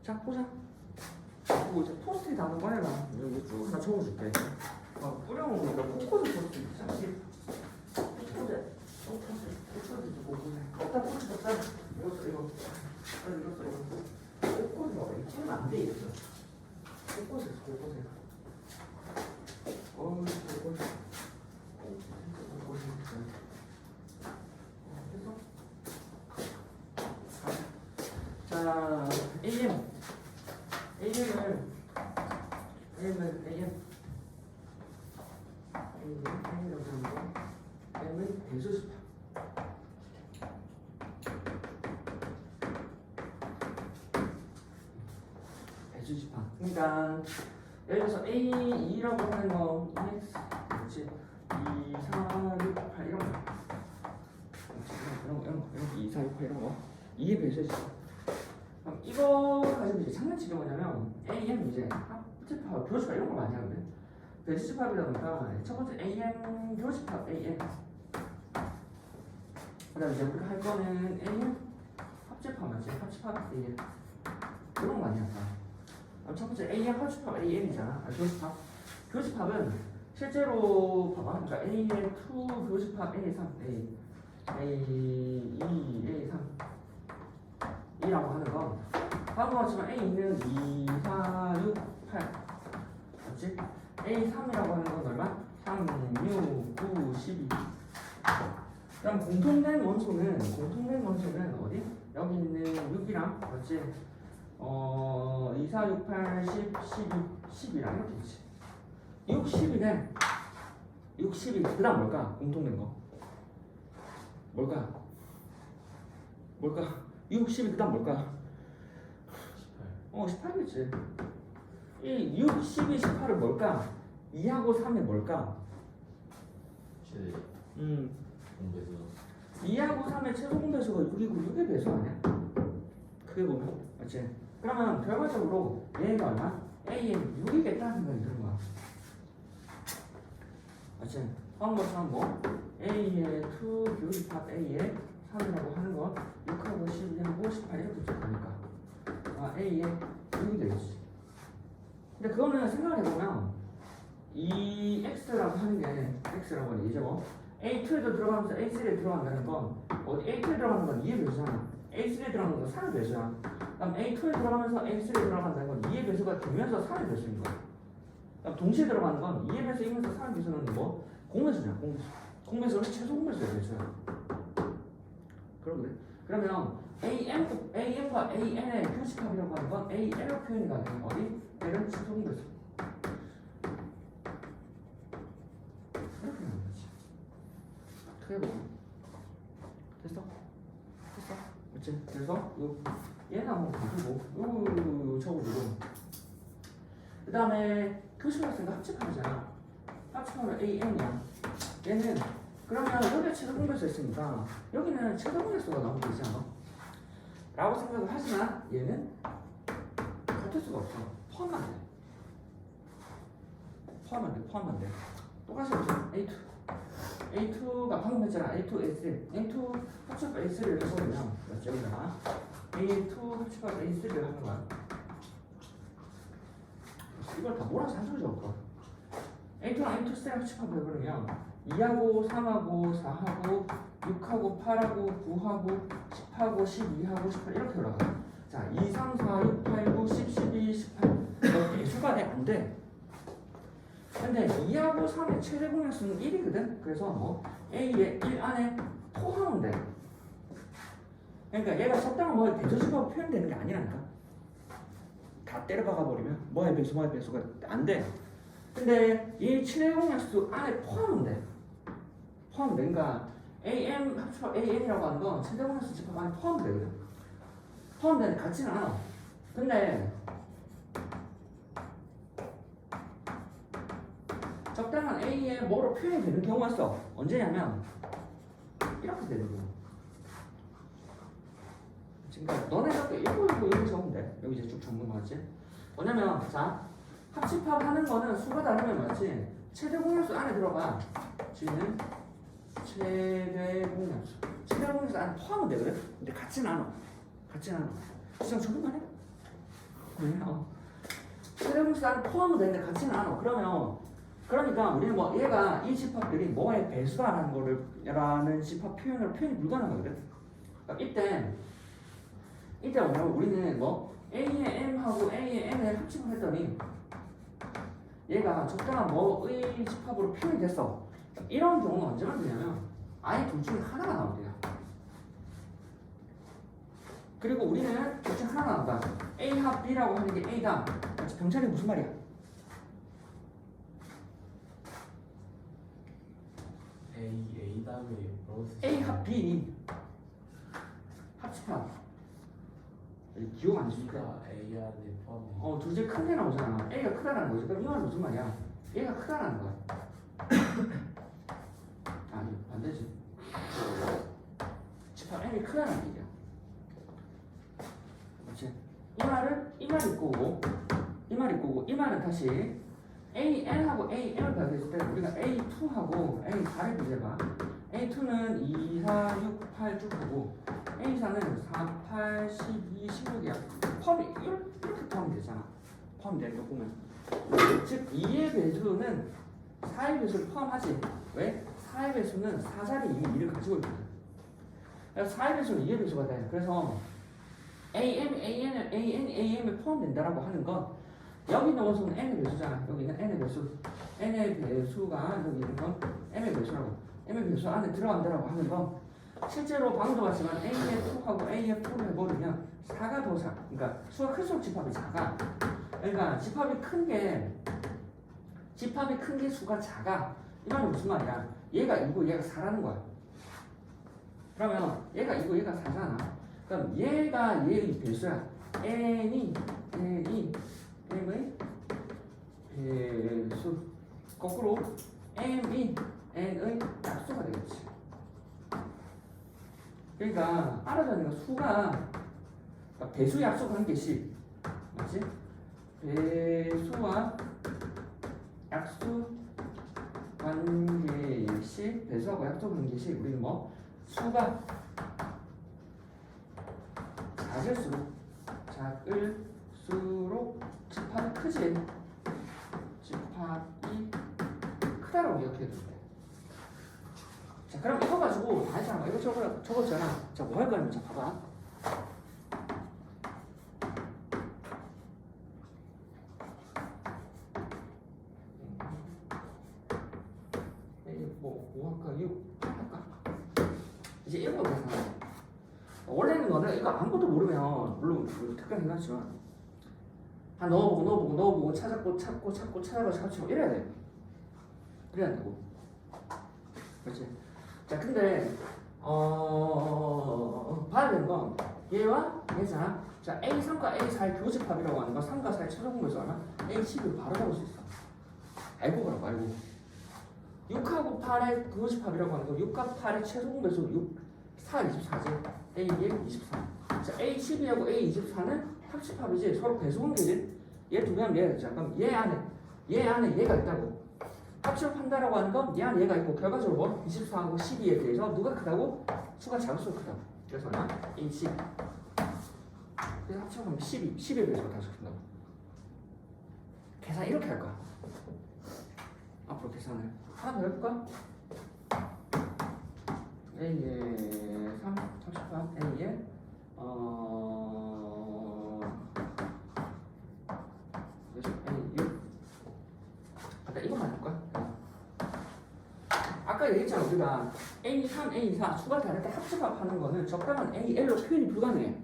자 보자. 그리고 이제 포스트잇 한번 꺼내봐. 여기 쭉 하나 적어줄게. 뿌려놓으니까 포코드 포스트잇 있잖아. 포코드 주고 없다 포스트잇 없다. 이거 포코드가 왜 찍으면 안 돼 이랬어. 포코드 포코드. 자, AM. AM은 배수집합. 배수집합. 그러니까 예를 들어서 A2라고 하는 거 EX 그렇지 2, 4, 6, 8 이런 거 이런 거 2, 4, 6, 8 이런 거 이게 배수집합. 그럼 이거 가지고 이제 장난치게 뭐냐면 AM 이제 합집합, 교집합 이런 거 많이 하거든. 배수집합이다 보니까 첫 번째 AM 교집합 AM. 그다음에 이제 우리가 할 거는 AM 합집합 맞지? 합집합 AM 이런 거 많이 한다. 첫 번째 AM 합집합 AM이잖아. 교집합. 교집합은 실제로 봐봐. 그러니까 AM2 교집합 A3 A2 A3 이라고 하는 건 방금 봤지만 A는 2, 4, 6, 8 맞지? A3이라고 하는 건 얼마? 3, 6, 9, 12 그럼 공통된 원소는 어디? 여기 있는 6이랑 맞지? 2, 4, 6, 8, 10, 12, 10이랑 이렇게 있지 6, 10이네 6, 12 그 다음 뭘까? 공통된 거 뭘까? 6, 12 그 다음 뭘까? 18이겠지. 이 6, 12, 18은 뭘까? 2하고 3이 뭘까? 최대 공배수 2하고 3의 최소 공배수가 6이고 6의 배수 아니야? 크게 보면 맞지? 그러면 결과적으로 얘가 얼마? A는 6이겠다는 생각이 드는 거야 맞지? 방금 것처럼 뭐 A의 2 교집합 A의 3이라고 하는 건 6하고 12하고 18 이렇게 적으니까 A에 6이 되겠지. 근데 그거는 생각을 해보면 이 X라고 하는 게 X라고 하는 게 이제 뭐 A2에도 들어가면서 A3에 들어간다는 건 어디 A2에 들어가는 건 2의 배수잖아. A3에 들어가는 건 3의 배수야. 그럼 A2에 들어가면서 A3에 들어간다는 건 2의 배수가 되면서 3의 배수인 거야. 그럼 동시에 들어가는 건 2의 배수이면서 3의 배수는 뭐? 공배수냐 공배수. 공배수는 최소 공배수의 배수야. 그러거든. 그러면 AM과 AN의 교집합이라고 하는 건 AL로 표현이 가능해. 어디? L은 최소 공배수. 이렇게 하는 거지. 크게 보면 됐어? 맞지? 그래서 얘는 한번 바꾸고 적어주고 그 다음에 교집합이니까 합집합이잖아. 합집합은 AN이야. 얘는 그러면 여기에 최소 공배수 있으니까 여기는 최소 공배수가 나오면 되지 않아? 라고 생각을 하지만 얘는 같을 수가 없어. 포함만 돼. 똑같이 보자. A2가 방금 했잖아. A2, A3 A2 합쳐서 A3를 해보면 맞지? 여기다가 A2 합쳐서 A3를 하는 거야. 이걸 다 몰아서 한 소리 적을 거야. A2랑 A2 쌤 합집합을 해버리면 2하고 3하고 4하고 6하고 8하고 9하고 10하고 12하고 18 이렇게 올라가. 자, 2, 3, 4, 6, 8, 9, 10, 12, 18 배수가 안 돼. 근데 2하고 3의 최대 공약수는 1이거든. 그래서 뭐 A의 1 안에 포함은 돼. 그러니까 얘가 적당한 뭐 대조식으로 표현되는 게 아니라니까. 다 때려박아 버리면 뭐의 배수가 안 돼. 근데 이 최대 공약수 안에 포함은 돼. 그러니까 AM 합쳐 AN이라고 하는 건 최대 공약수 집합 안에 포함되거든. 포함되는 같지는 않아. 근데 적당한 A에 뭐로 표현이 되는 경우가 있어. 언제냐면 이렇게 되는 거야. 그러니까 너네가 이거 적으면 돼. 여기 이제 쭉 적는 거 맞지? 뭐냐면 자 합집합 하는 거는 수가 다르면 맞지? 최대 공약수 안에 들어가. G는 최대 공약수. 최대 공약수 안에 포함은 되거든. 근데 같지는 않아. 시장 적을만 해? 최대공수는 포함은 되는데 같지는 않아. 그러니까 우리는 뭐 얘가 이 집합들이 뭐의 배수라는 거를 라는 집합 표현이 불가능하거든. 그러니까 이때 뭐냐면 우리는 뭐 A의 M하고 A의 N을 합집을 했더니 얘가 적당한 뭐의 집합으로 표현이 됐어. 이런 경우는 언제 만드냐면 아예 둘 중에 하나가 나온대요. 그리고 우리는 둘 중에 하나가 나온다. A 합 B라고 하는 게 A다. 병찬이 무슨 말이야? A 다음에 플러스 A 합 B 합집합. 기억 안 주니까. A 안에 포함해. 둘째 큰 게 나오잖아. A가 크다라는 거지. 그럼 이 말은 무슨 말이야? 얘가 크다라는 거야. 아니, 안 되지. 집합 M이 크다는 얘기야. 그렇지? 이 말이 있고, 이 말은 다시 AN하고 AM을 비교했을 때 우리가 A2하고 A4를 비교해봐. A2는 2, 4, 6, 8 쭉 하고 A4는 4, 8, 12, 16이야. 포함이 이렇게 포함이 되잖아. 포함되는 거 보면. 즉 2의 배수는 4의 배수를 포함하지. 왜? 4의 배수는 4자리 이미 2를 가지고 있거든. 그래서 4의 배수는 2의 배수가 돼. 그래서 AM에 포함된다라고 하는 건 여기 있는 원소는 n의 배수잖아. 여기 있는 n의 배수. n의 배수가 여기 있는 건 m의 배수라고. m의 배수 안에 들어간다라고 하는 건 실제로 방금도 봤지만 AF2하고 AF4를 해버리면 4가 더 작아. 그러니까 수가 클수록 집합이 작아. 그러니까 집합이 큰 게 수가 작아. 이 말은 무슨 말이야? 얘가 2고 얘가 4라는 거야. 그러면 얘가 2고 얘가 4잖아. 그럼 얘가 얘의 배수야. n이 m의 배수. 거꾸로 m이 n의 약수가 되겠지. 그러니까 알아자니까 수가 그러니까 배수 약수 관계식 맞지? 배수와 약수 관계식 배수하고 약수 관계식 우리는 뭐 수가 작을수록 집합이 크지. 집합이 크다라고 기억해야 돼. 자, 그럼 이거 가지고 다 했잖아. 이거 적었잖아. 자, 뭐 할 거냐면, 자, 봐봐. 뭐 할까? 6 할까? 이제 이거 계산. 원래는 너는 이거 아무것도 모르면 물론 특별히 하지만 다 넣어보고 찾고 찾아가지고 이래야 돼. 그래야 되고. 그렇지. 자, 근데 봐야 되는 건 얘와 얘잖아. 자, A3과 A4의 교집합이라고 하는 거 3과 4의 최소공배수 얼마? A10을 바로 잡을 수 있어. 알고 보라고 알고. 6하고 8의 교집합이라고 하는 거 6과 8의 최소공배수 6, 4, 24지. A1, 24. 자, A12하고 A24는 합집합이지. 서로 배수관계지. 얘 두 개는 얘가 있잖아. 그럼 얘 안에 얘가 있다고. 합집한다라고 하는 건 얘 안에 얘가 있고 결과적으로 뭐 24하고 12에 대해서 누가 크다고? 수가 작을수록 크다고. 그래서 얼마? A10. 그래서 합집하면 10에 대해서 다 적힌다고. 계산 이렇게 할 거야. 앞으로 계산을 하나 더 해볼까? A에 3, 30번 A에 A 6 아까 이것만 해볼까? 아까 얘기했잖아 우리가 A3, A4 수가 다를 때 합집합하는 거는 적당한 AL로 표현이 불가능해.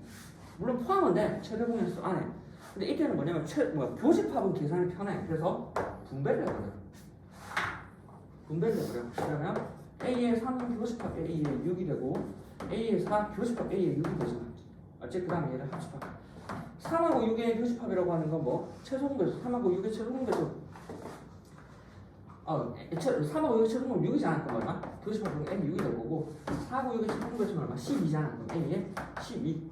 물론 포함은 돼 최대공인수 안에. 근데 이때는 뭐냐면 교집합은 계산이 편해. 그래서 분배를 해버려. 그러면 A의 3은 교집합 A의 6이 되고 A의 4 교집합 A의 6이 되잖아. 어째 그 다음에 얘를 합집합. 3하고 6의 교집합이라고 하는 건 뭐? 최소공배수. 3하고 6의 최소공배수. 3하고 6의 최소공배수 6이잖아. 그럼 얼마? 교집합은 M 6이 될 거고 4하고 6의 최소공배수는 얼마? 12잖아. 그럼 A의 12.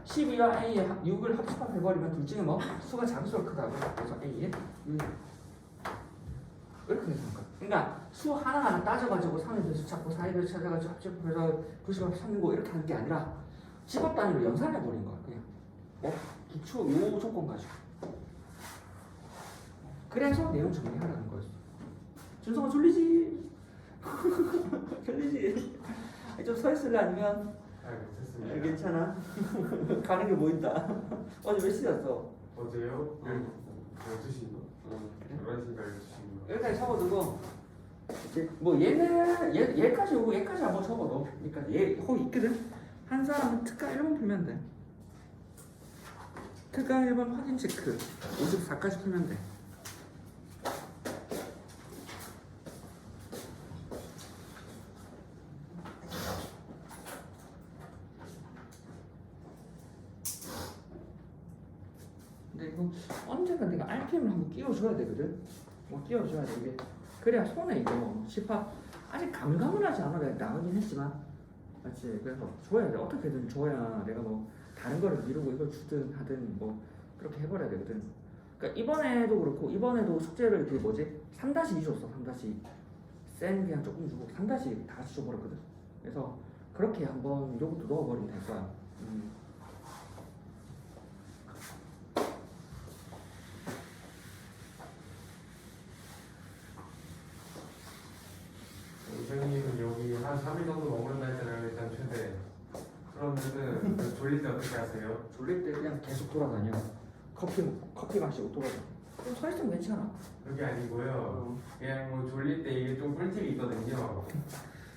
12와 A의 6을 합집합해버리면 둘 중에 뭐? 수가 작을수록 크다고. 그래서 A의 6. 이렇게 되는 거야. 그러니까 수 하나하나 따져가지고 3의 배수 찾고 4의 배수 찾아가지고 합집해서 교집합 찾는 거 이렇게 하는 게 아니라 집합 단위로 연산해버린 거야. 그냥 기초 요 조건 가지고. 그래서 내용 정리하라는 거였어. 준성아 졸리지? 졸리지? 좀 서 있을래 아니면? 괜찮습니다. 괜찮아. 가는 게 보인다. 어제 몇 시였어? 어제요? 응. 12시인가? 그래? 11시인가 12시인가? 여기까지 적어두고 이제 뭐 얘는 얘까지 오고 얘까지 한번 적어도 여기까지 얘 거기 있거든. 한 사람은 특강 1번 풀면 돼. 특강 1번 확인 체크 54까지 풀면 돼. 근데 이거 언젠가 내가 RPM을 한번 끼워줘야 되거든. 뭐 끼워줘야 돼 이게. 그래야 손에 이거 집합 아직 감각은 하지 않아. 내가 나오긴 했지만 맞지. 그래서 줘야 돼. 어떻게든 줘야 내가 뭐 다른 거를 미루고 이걸 주든 하든 뭐 그렇게 해버려야 되거든. 그러니까 이번에도 그렇고 이번에도 숙제를 그 뭐지 3-2 줬어. 3-2 센 그냥 조금 주고 3-2 다 같이 줘버렸거든. 그래서 그렇게 한번 요것도 넣어버리면 될 거야. 선생님은 여기 한 3일 정도 머무른다 했잖아요. 일단 최대. 그러면은 그 졸릴 때 어떻게 하세요? 졸릴 때 그냥 계속 돌아다녀. 커피 마시고 돌아다녀. 그럼 서 있으면 괜찮아. 그게 아니고요. 그냥 뭐 졸릴 때 이게 좀 꿀팁이 있거든요.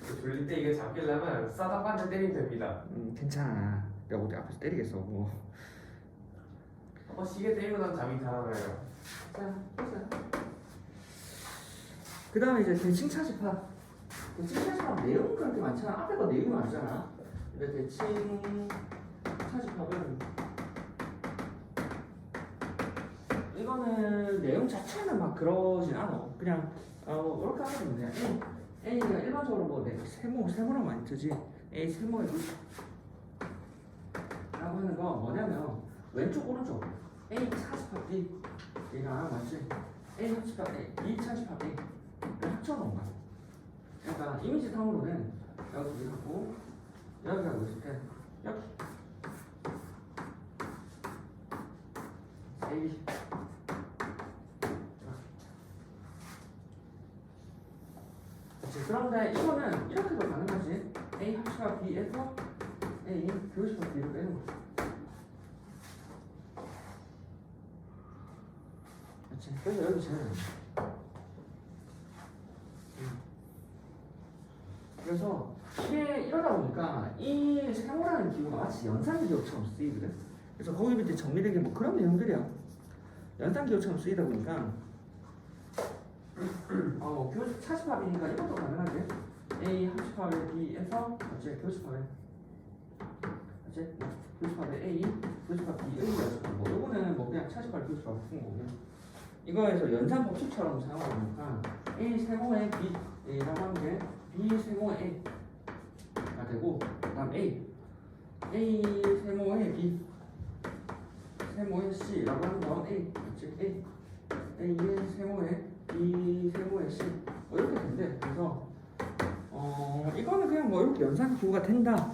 그 졸릴 때 이게 잡히려면 싸다 한대 때리면 됩니다. 괜찮아. 내가 어디 앞에서 때리겠어. 뭐. 시계 때리고 나면 잠이 달아나요. 자, 보자. 그 다음에 이제 대칭 차집합. 대칭 차집합 내용은 그렇게 많잖아. 앞에 거 내용이 많잖아. 근데 대칭 차집합은 이거는 내용 자체는 막 그러진 않아. 그냥 이렇게 하면 그냥 A가 일반적으로 뭐 세모랑 많이 쓰지. A 세모에 라고 하는 거 뭐냐면 왼쪽 오른쪽 A 차집합 B 얘가 맞지? A 합집합 A, B 차집합 A를 합쳐놓은 거야. 그러니까 이미지 탕으로는 여기 하고 여기 하고 있을 때 여기 A 그런데 이거는 이렇게도 가능하지. A 합치가 B에서 A 교집합 B를 빼는 거지. 그렇지. 그래서 여기 제일 그래서 이게 이러다 보니까 이 세모라는 기호가 마치 연산 기호처럼 쓰이거든. 그래서 거기 밑에 정리된 게 뭐 그런 내용들이야. 연산 기호처럼 쓰이다 보니까 교집 차집합이니까 이것도 가능하지. A 합집합에 B에서 어째 교집합에 어째 교집합에 A 교집합 B A가 뭐 요거는 뭐 그냥 차집합 교집합 푼 거고 이거에서 연산 법칙처럼 사용하니까 A 세모에 B라고 하는 게 B 세모에 A가 되고 그다음 A 세모에 B 세모에 C라고 하는 건 A 즉 A의 세모에 B 세모에 C 뭐 이렇게 된대. 그래서 이거는 그냥 뭐 이렇게 연산 기호가 된다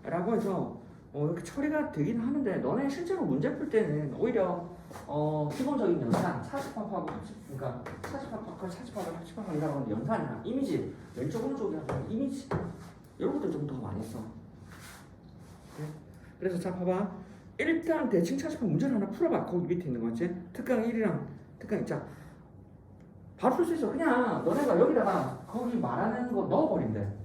라고 해서 이렇게 처리가 되긴 하는데 너네 실제로 문제 풀 때는 오히려 기본적인 연산 차집합하고 그러니까 차집합하고 차집합을 합집합한다고 하는 연산이나 이미지 왼쪽 오른쪽이라고 이미지 이런 것들 좀 더 많이 써. 그래? 그래서 자 봐봐. 일단 대칭 차집합 문제를 하나 풀어봐. 거기 밑에 있는 거 맞지? 특강 1이랑 특강 2자 바로 풀 수 있어. 그냥 너네가 여기다가 거기 말하는 거 넣어버린대.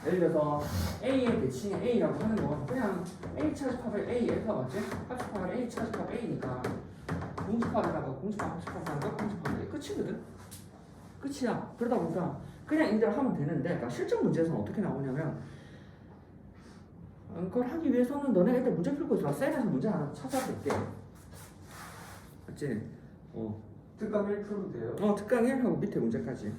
예를 들어서 A의 대칭에 A라고 하는 건 그냥 A 차집합에 A F가 맞지? 합집합에 A 차집합 A니까 공집합에다가 공집합 합집합하는 거 공집합 A 끝이거든? 끝이야. 그러다 보니까 그냥 이대로 하면 되는데 그러니까 실전 문제에서는 어떻게 나오냐면 그걸 하기 위해서는 너네가 일단 문제 풀고 있어. 셀에서 문제 하나 찾아볼게. 맞지? 특강 1 풀면 돼요? 특강 1하고 밑에 문제까지.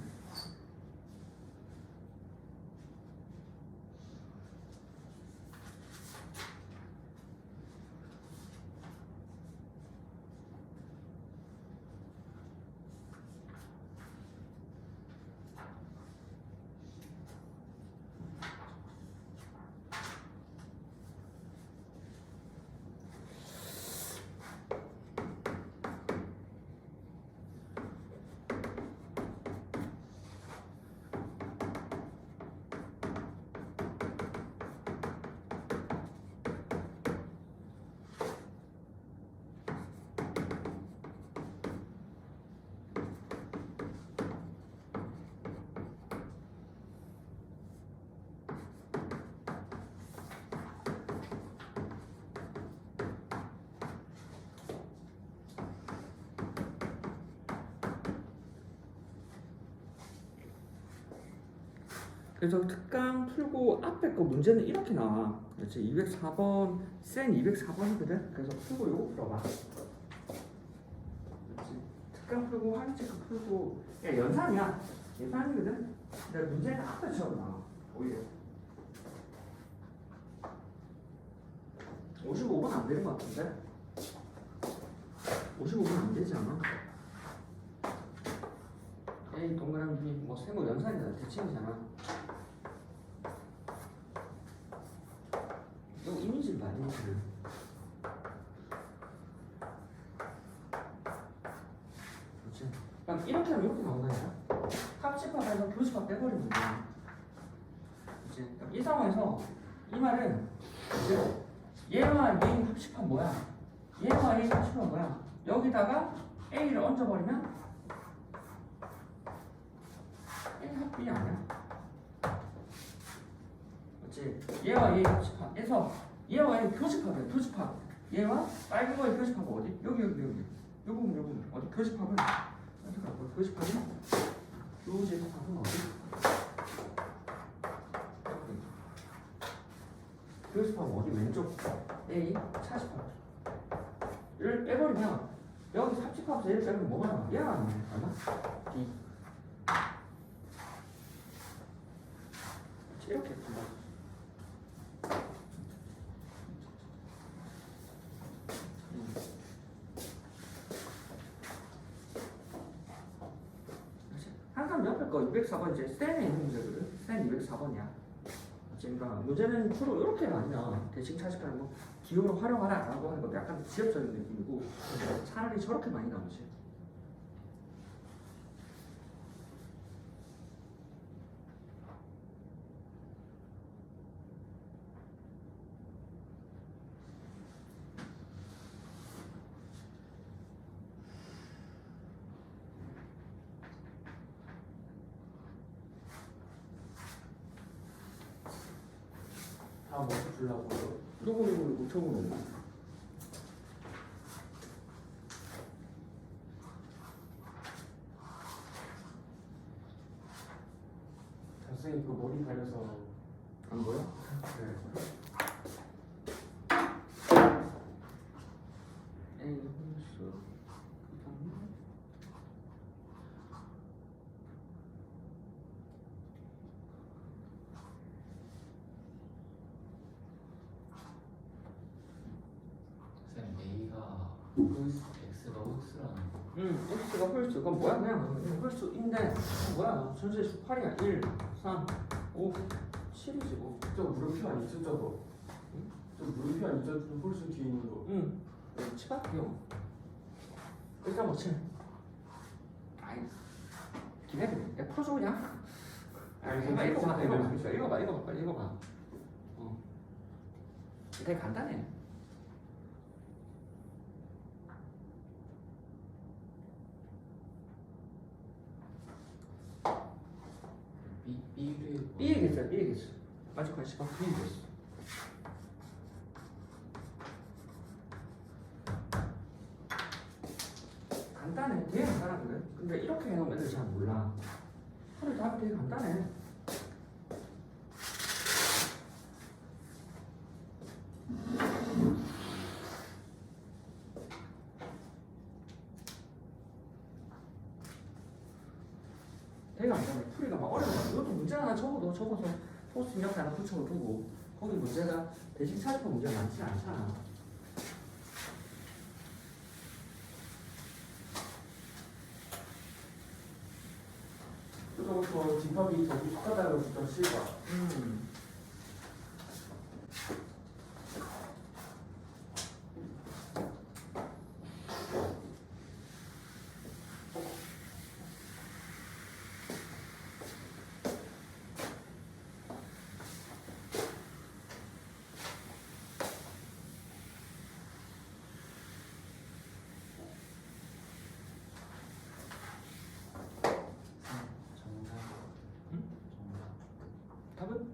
그래서 특강 풀고 앞에 거 문제는 이렇게 나와. 그렇지? 204번 센 204번이거든. 그래서 풀고 요거 풀어봐. 그렇지? 특강 풀고 하위 체크 풀고 야 연산이야. 연산이거든. 근데 문제는 앞에 처럼 나와. 오히려 55번 안 되는 것 같은데? 55번 안 되지 않아? A 동그라미 B 뭐 세모 연산이잖아. 대칭이잖아. 이거 이미지를 봐, 이미지를. 그렇지? 그럼 이렇게 하면 이렇게 나온다니까? 합집합에서 교집합 빼버리면 돼. 그렇지? 그럼 이 상황에서 이 말은 이제 얘와 얘의 합집합 뭐야? 얘와 얘의 합집합 뭐야? 여기다가 A를 얹어버리면 A 합 B 아니야? 그렇지? 얘와 얘의 합집합에서 얘와 얘의 교집합이야. 교집합. 얘와 빨간 거의 교집합은 어디? 여기. 요 부분 어디? 교집합은 어디 가고? 교집합이 교집합은 어디? 교집합은 어디? 왼쪽 A 차집합. 얘를 빼버리면 여기 합집합에서 얘를 빼면 뭐가 나와? 얘가 나와. 얼마? B. 이렇게 푼다. 항상 옆에 거 204번 이제 센에 있는 문제거든. 센 204번이야. 그러니까 문제는 주로 이렇게가 아니라 대칭 차식하는 뭐 기호를 활용하라라고 하는 것도 약간 지엽적인 느낌이고 차라리 저렇게 많이 나오지. 다 먹고 주려고요. 누구 저거 선생님 그 머리 가려서 안 보여? 네. A 홀수 그다음에 쌤 A가 X가 홀수라는 거. X가 홀수. 그건 뭐야? 그냥 홀수인데 뭐야? 전체 수 8이야. 1, 3, 5, 7이지 뭐. 저 물음표 아니죠 저거? 저 물음표 아니죠? 저 홀수 뒤에 있는 거. 응. 치밖에요. 1.57. 아이 기대돼. 야 풀어줘 그냥. 아니, 해봐, 읽어봐. 선생님. 읽어봐. 빨리 읽어봐. 되게 간단해. B를 B 얘기했어. 마지막 시간 B 얘기했어. 간단해. 되게 간단하거든. 근데 이렇게 해놓으면 애들 잘 몰라. 하루 답이 되게 간단해. 되게 간단해. 풀이가 막 어려워. 이것도 문제 하나 적어서 포스트 옆에 하나 붙여두고 거기 문제가 대신 차집법 문제가 많지 않잖아. 저 집합이 저기 똑같다고 진짜 싫다. 정답. 답은?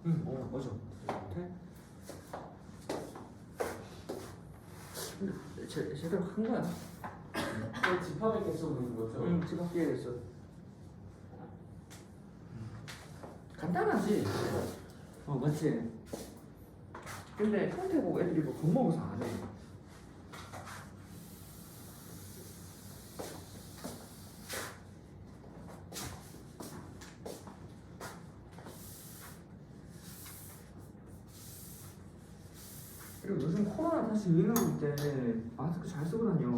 맞아. 돼? 근데 제대로 한 거야. 집합의 개수 보는 거죠? 집합 기회했어. 간단하지. 맞지. 근데 형태 보고 애들이 뭐 겁먹어서 안 해. 그리고 요즘 코로나 다시 유행하고 있대. 마스크 잘 쓰고 다녀.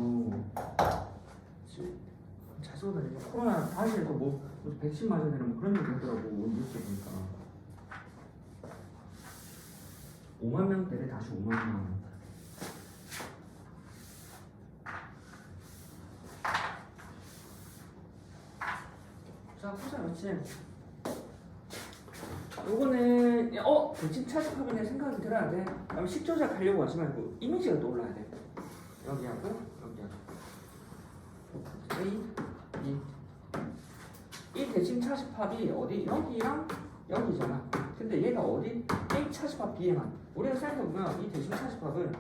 잘 쓰고 다니고 코로나 다시 해서 뭐 백신 맞아야 되는 뭐 그런 얘기 하더라고. 뉴스 보니까 5만 명대래. 다시 5만 명. 자 보자. 그렇지. 요거는 대칭 차집합이네 생각이 들어야 돼. 그럼 식조작 하려고 하지 말고 이미지가 떠올라야 돼. 여기하고 여기하고 A, B. 이 대칭 차집합이 어디? 여기랑 여기잖아. 근데 얘가 어디? A 차집합 B에만. 우리가 생각해보면 이 대칭 차집합은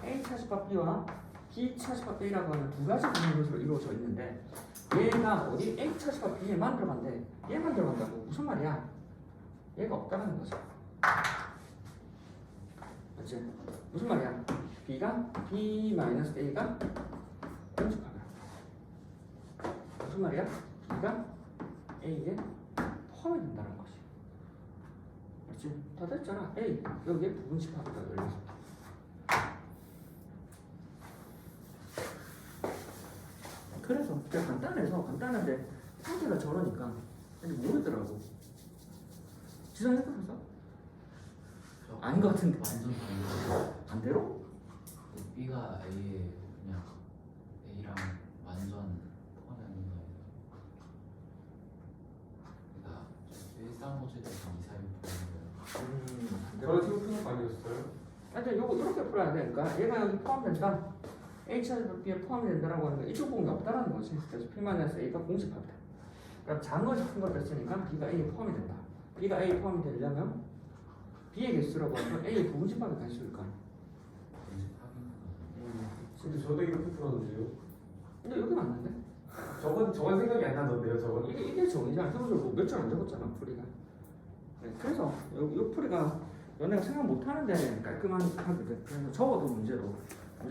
A 차집합 B와 B 차집합 A라고 하는 두 가지 분면으로 이루어져 있는데 얘가 어디? A 차집합 B에만 들어간대. 얘만 들어간다고. 무슨 말이야? 얘가 없다는 거죠. 맞지? 무슨 말이야? B가 B-A가 연습하면 무슨 말이야? B가 A에 포함이 된다는 것이. 맞지? 다 됐잖아. A 여기에 부분 집합이다. 열려서. 그래서 그냥 간단한데 상태가 저러니까 아니 모르더라고. 지성 해봤어? 아닌 것 같은데. 완전 반대로. 반대로? B가 A에 그냥 A랑 완전 포함하는 거예요. 그러니까 일상모집에서 이사를 보는 거예요. 저런 식으로 푸는 거 아니었어요? 하여튼 요거 이렇게 풀어야 돼. 그러니까 얘가 여기 포함된다. H에 포함이 된다라고 하는 거 이쪽 부분이 없다라는 거지. 그래서 P-A가 공집합이다. 그럼 작은 큰 걸 뺐으니까 B가 A에 포함이 된다. B가 A에 포함이 되려면 B의 개수라고 하면 A의 부분집합이 개수일 거 아니야. 근데 저도 이렇게 풀었는데요. 근데 여기 맞는데? 저건 생각이 안 나던데요, 저건. 이게 정의잖아. 형도 몇 줄 안 적었잖아, 풀이가. 네, 그래서 요 풀이가 너네가 생각 못 하는데 깔끔한 하거든. 그래서 적어도 문제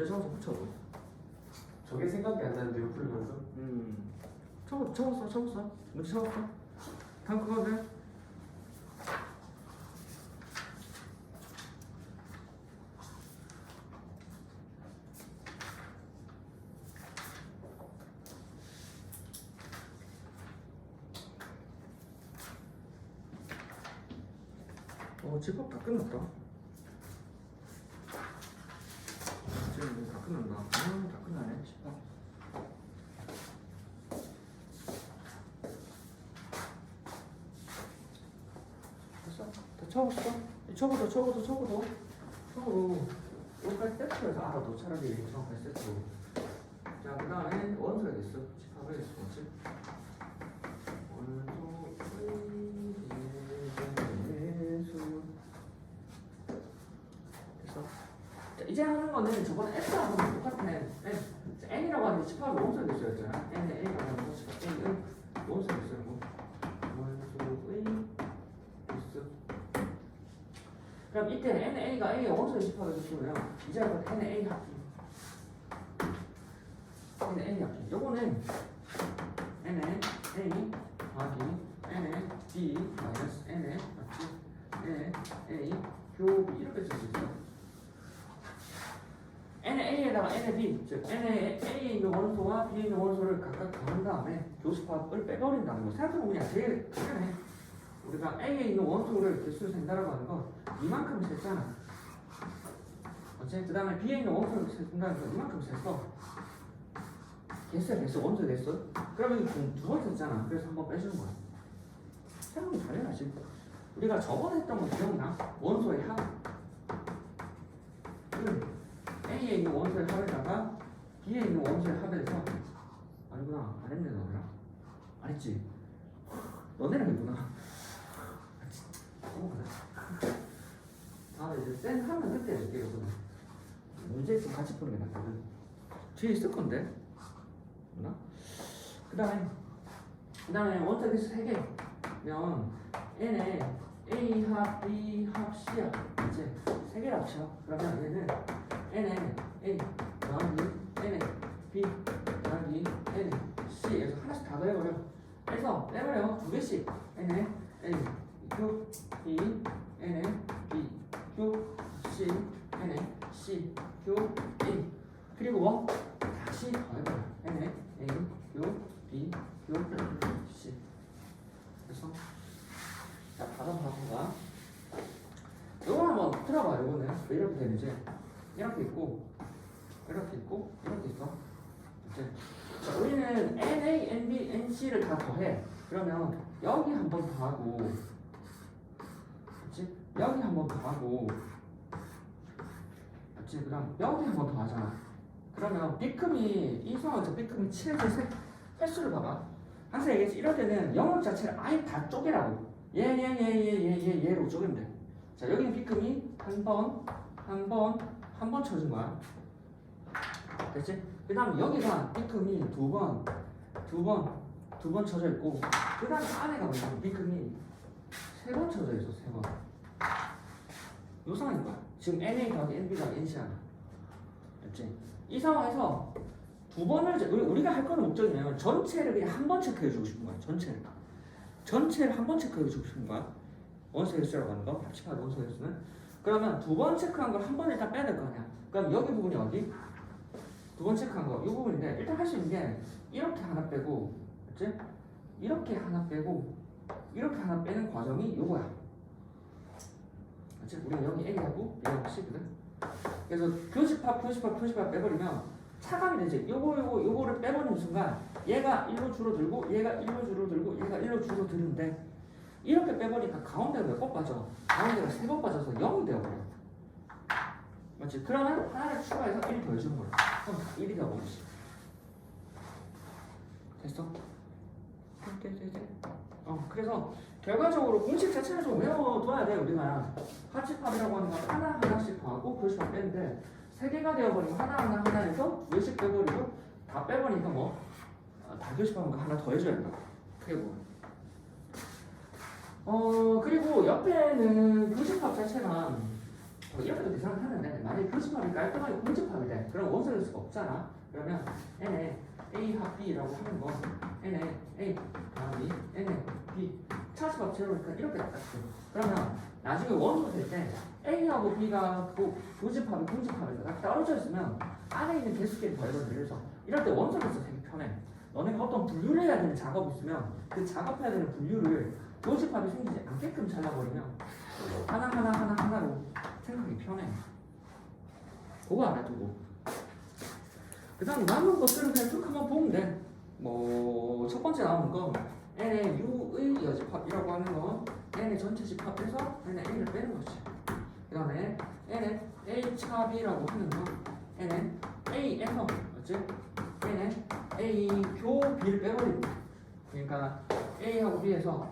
적어서 붙여도. 저게 생각이 안 나는데요, 풀면서. 적었어. 문제 적었어. 다음 그거 돼? 집합 다 끝났다. 지금 다 끝났나? 다 끝나네. 집합. 됐어? 다 적었어? 적어도 여기까지 세트에서 알아도 차라리 정확하게 세트로. 자, 그 다음에 원소가 됐어. 집합을 했어. 원소. 이제 하는 거는 저번에 S하고 똑같아. N이라고 하는 게 집합이 원소가 됐어였잖아. N에 A라고 하는 거 집합 N은 원소가 됐어요. 원소의 개수. 그럼 이때 N에 A가 A의 원소의 집합을 됐으면 이제 할 건 N에 A 합. N에 A 합. 요거는 N에 A 더하기 N에 B 마이너스 N에 맞지? N에 A 교비 이렇게 쓸 수 있어. N의 A에다가 N의 B, 즉 N의 A에 있는 원소와 B에 있는 원소를 각각 더한 다음에 교수합을 빼버린다는 거. 생각해보면 그냥 제일 당연해. 우리가 A에 있는 원소를 개수를 센다라고 하는 건 이만큼 셌잖아. 어째? 그 다음에 B에 있는 원소를 센다는 건 이만큼 셌어. 개수야 개수, 원소야 됐어. 그러면 두 번 셌잖아. 그래서 한 번 빼주는 거야. 생각은 당연하지. 우리가 저번에 했던 거 기억나? 원소의 합. A에 있는 원소의 합에다가 B에 있는 원소의 합에서 아니구나. 안 했네 너네랑. 안 했지? 너네랑 했구나. 아, 이제 쌤 하면 그때 해줄게, 이거는. 문제 있으면 같이 푸는 게 낫거든. 뒤에 있을 건데. 뭐나? 그 다음에 원자계수 3개면 n에 A 합, B 합, C 합 이제 3개를 합쳐. 그러면 얘는 n에 A 더하기 n에 B 더하기 n에 C에서 하나씩 다 더해버려. 그래서 빼버려. 2개씩 n에 A Q B n에 B Q C n에 C Q A 그리고 뭐? 다시 더해버려. n에 A Q B Q C 그래서 자, 바꿔봐. 요거 한번 풀어봐. 요거는 왜 이렇게 되는지. 이렇게 있고, 이렇게 있고, 이렇게 있어. 이제 자, 우리는 NA, NB, NC를 다 더해. 그러면 여기 한 번 더 하고, 그렇지? 여기 한 번 더 하고, 그렇지? 그다음 여기 한 번 더 하잖아. 그러면 B큼이 이성하고 B큼이 7에서 횟수를 봐봐. 항상 얘기했지. 이럴 때는 영역 자체를 아예 다 쪼개라고. 얘로 쪼개면 돼. 자, 여기는 B큼이 한 번 쳐준 거야. 됐지? 그 다음 여기가 B큼이 두 번 쳐져 있고, 그 다음 안에가 뭐냐면 B큼이 3번 쳐져 있어, 3번. 요 상황인 거야. 지금 NA 더하기 NB 더하기 NC 하나. 됐지? 이 상황에서 두 번을, 우리가 할 거는 목적이 뭐냐면 전체를 그냥 한 번 체크해주고 싶은 거야. 전체를 한 번 체크해주고 싶은 거야. 원소일수라고 하는 거, 합집합 원소일수는. 그러면 두 번 체크한 걸 한 번 일단 빼야 될 거 아니야. 그럼 여기 부분이 어디? 두 번 체크한 거, 이 부분인데 일단 할 수 있는 게 이렇게 하나 빼고, 그렇지? 이렇게 하나 빼고, 이렇게 하나 빼는 과정이 요거야. 그렇지? 우리가 여기 A하고 B하고 C거든. 그래서 교집합 빼버리면 차감이 되지. 요거를 빼버리는 순간 얘가 1로 줄어들고 얘가 1로 줄어들고 얘가 1로 줄어드는데 이렇게 빼버리니까 가운데가 몇 번 빠져? 가운데가 3번 빠져서 0이 되어버려. 맞지? 그러면 하나를 추가해서 1 더해주는 거야. 그럼 1이 되어버리지. 됐어? 그래서 결과적으로 공식 자체를 좀 외워둬야 돼. 우리가 합집합이라고 하는 건 하나씩 더하고 교집합 빼는데 3개가 되어버리면 하나에서 몇씩 빼버리고 다 빼버리니까 뭐 다 교집합은 하나 더 해줘야 된다. 크게 보면. 그리고 옆에는 교집합 자체가 이렇게도 계산을 하는데 만약에 교집합이 깔끔하게 공집합이 돼. 그럼 원소일 수가 없잖아. 그러면 n에 A 합 B라고 하는 거 n에 A 더하기 n에 B 차집합 제로니까 이렇게 딱 돼. 그러면 나중에 원소 될 때 A하고 B가 교집합이 공집합이 딱 떨어져 있으면 안에 있는 개수끼리 더해버려. 그래서 이럴 때 원소에서 되게 편해. 너네가 어떤 분류를 해야 되는 작업이 있으면 그 작업해야 되는 분류를 교집합이 생기지 않게끔 잘라버리면 하나로 생각하기 편해. 그거 알아두고 그 다음 남은 것들은 그냥 쭉 한번 보면 돼. 뭐 첫 번째 나오는 건 n의 u의 여집합이라고 하는 건 n의 전체 집합에서 n의 a를 빼는 것이. 그 다음에 n의 a 차 b라고 하는 건 n의 a에서 맞지? n의 a 교 b를 빼버리는 거야. 그러니까 a하고 b에서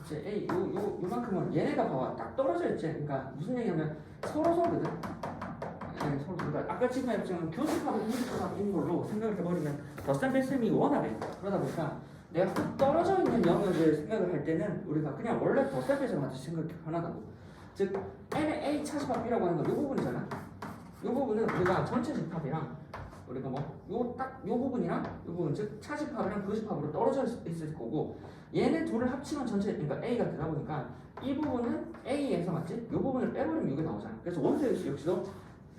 이제 a 요만큼은 얘네가 봐봐 딱 떨어져 있지. 그러니까 무슨 얘기냐면 서로거든. 서로. 그러니까 아까 지금 했지만 교집합이 공집합인 걸로 생각을 해버리면 덧셈 뺄셈이 원활해. 그러다 보니까 내가 그 떨어져 있는 영역을 생각을 할 때는 우리가 그냥 원래 덧셈 뺄셈 같이 생각이 편하다고. 즉 n의 a 차집합이라고 하는 건 이 부분이잖아. 이 부분은 우리가 전체 집합이랑 우리가 요 부분이랑 이 부분 즉 차집합이랑 교집합으로 떨어져 있을 거고 얘네 둘을 합치면 전체 그러니까 a가 되다 보니까 이 부분은 a에서 맞지? 이 부분을 빼버리면 이게 나오잖아. 그래서 원소의 역시도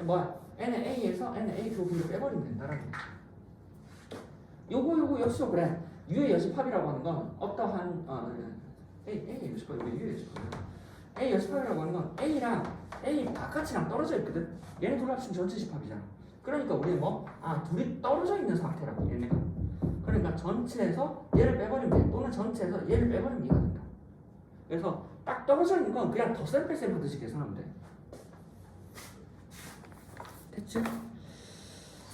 뭐야? n의 a에서 n의 a 부분을 빼버리면 된다라는 거야. 요거 역시도 그래. u의 여집합이라고 하는 건 어떠한 a 여집합 이거 u의 여집합이야. a 여집합이라고 하는 건 a랑 a 바깥이랑 떨어져 있거든. 얘네 둘 합치면 전체 집합이잖아. 그러니까 우리는 둘이 떨어져 있는 상태라고 얘네가. 그러니까 전체에서 얘를 빼버리면 돼. 또는 전체에서 얘를 빼버리면 얘가 된다. 그래서 딱 떨어져 있는 건 그냥 덧셈 뺄셈 하듯이 계산하면 돼. 됐지?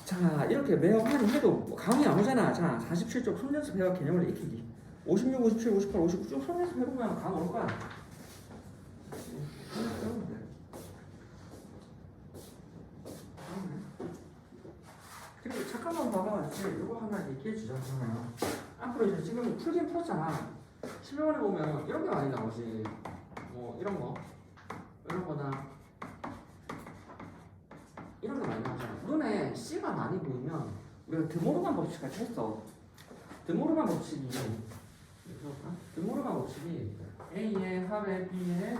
자, 이렇게 매번 해도 뭐 강의 안 오잖아. 자, 47쪽 손연습 배워 개념을 익히기. 56, 57, 58, 59쭉 손연습 해보면 강 올 거야. 이렇게 주자 그러면 앞으로 이제 지금 풀긴 풀었잖아. 11번에 보면 이런 게 많이 나오지. 뭐 이런 거나 이런 게 많이 나오잖아. 눈에 C가 많이 보이면 우리가 드모르간 법칙 같이 했어. 드모르간 법칙이 A의 합의 B의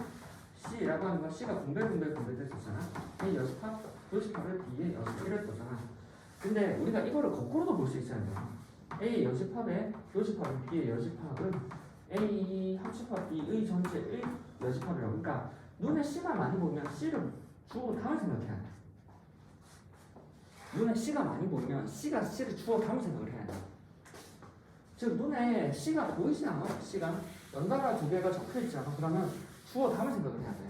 C라고 하는 건 C가 분배됐었잖아. A 여집합, 교집합을 B의 여집합을 거잖아. 근데 우리가 이거를 거꾸로도 볼 수 있어야 돼. A 여집합의 교집합은 B의 여집합은 A 합집합 B의 전체의 여집합이라고. 그러니까 눈에 C가 많이 보면 C를 주어 다음에 생각해야 돼. 눈에 C가 많이 보이면 C가 C를 주어 다음에 생각을 해야 돼. 즉 눈에 C가 보이지 않아. C가 연달아 두 개가 적혀 있잖아. 그러면 주어 다음에 생각을 해야 돼.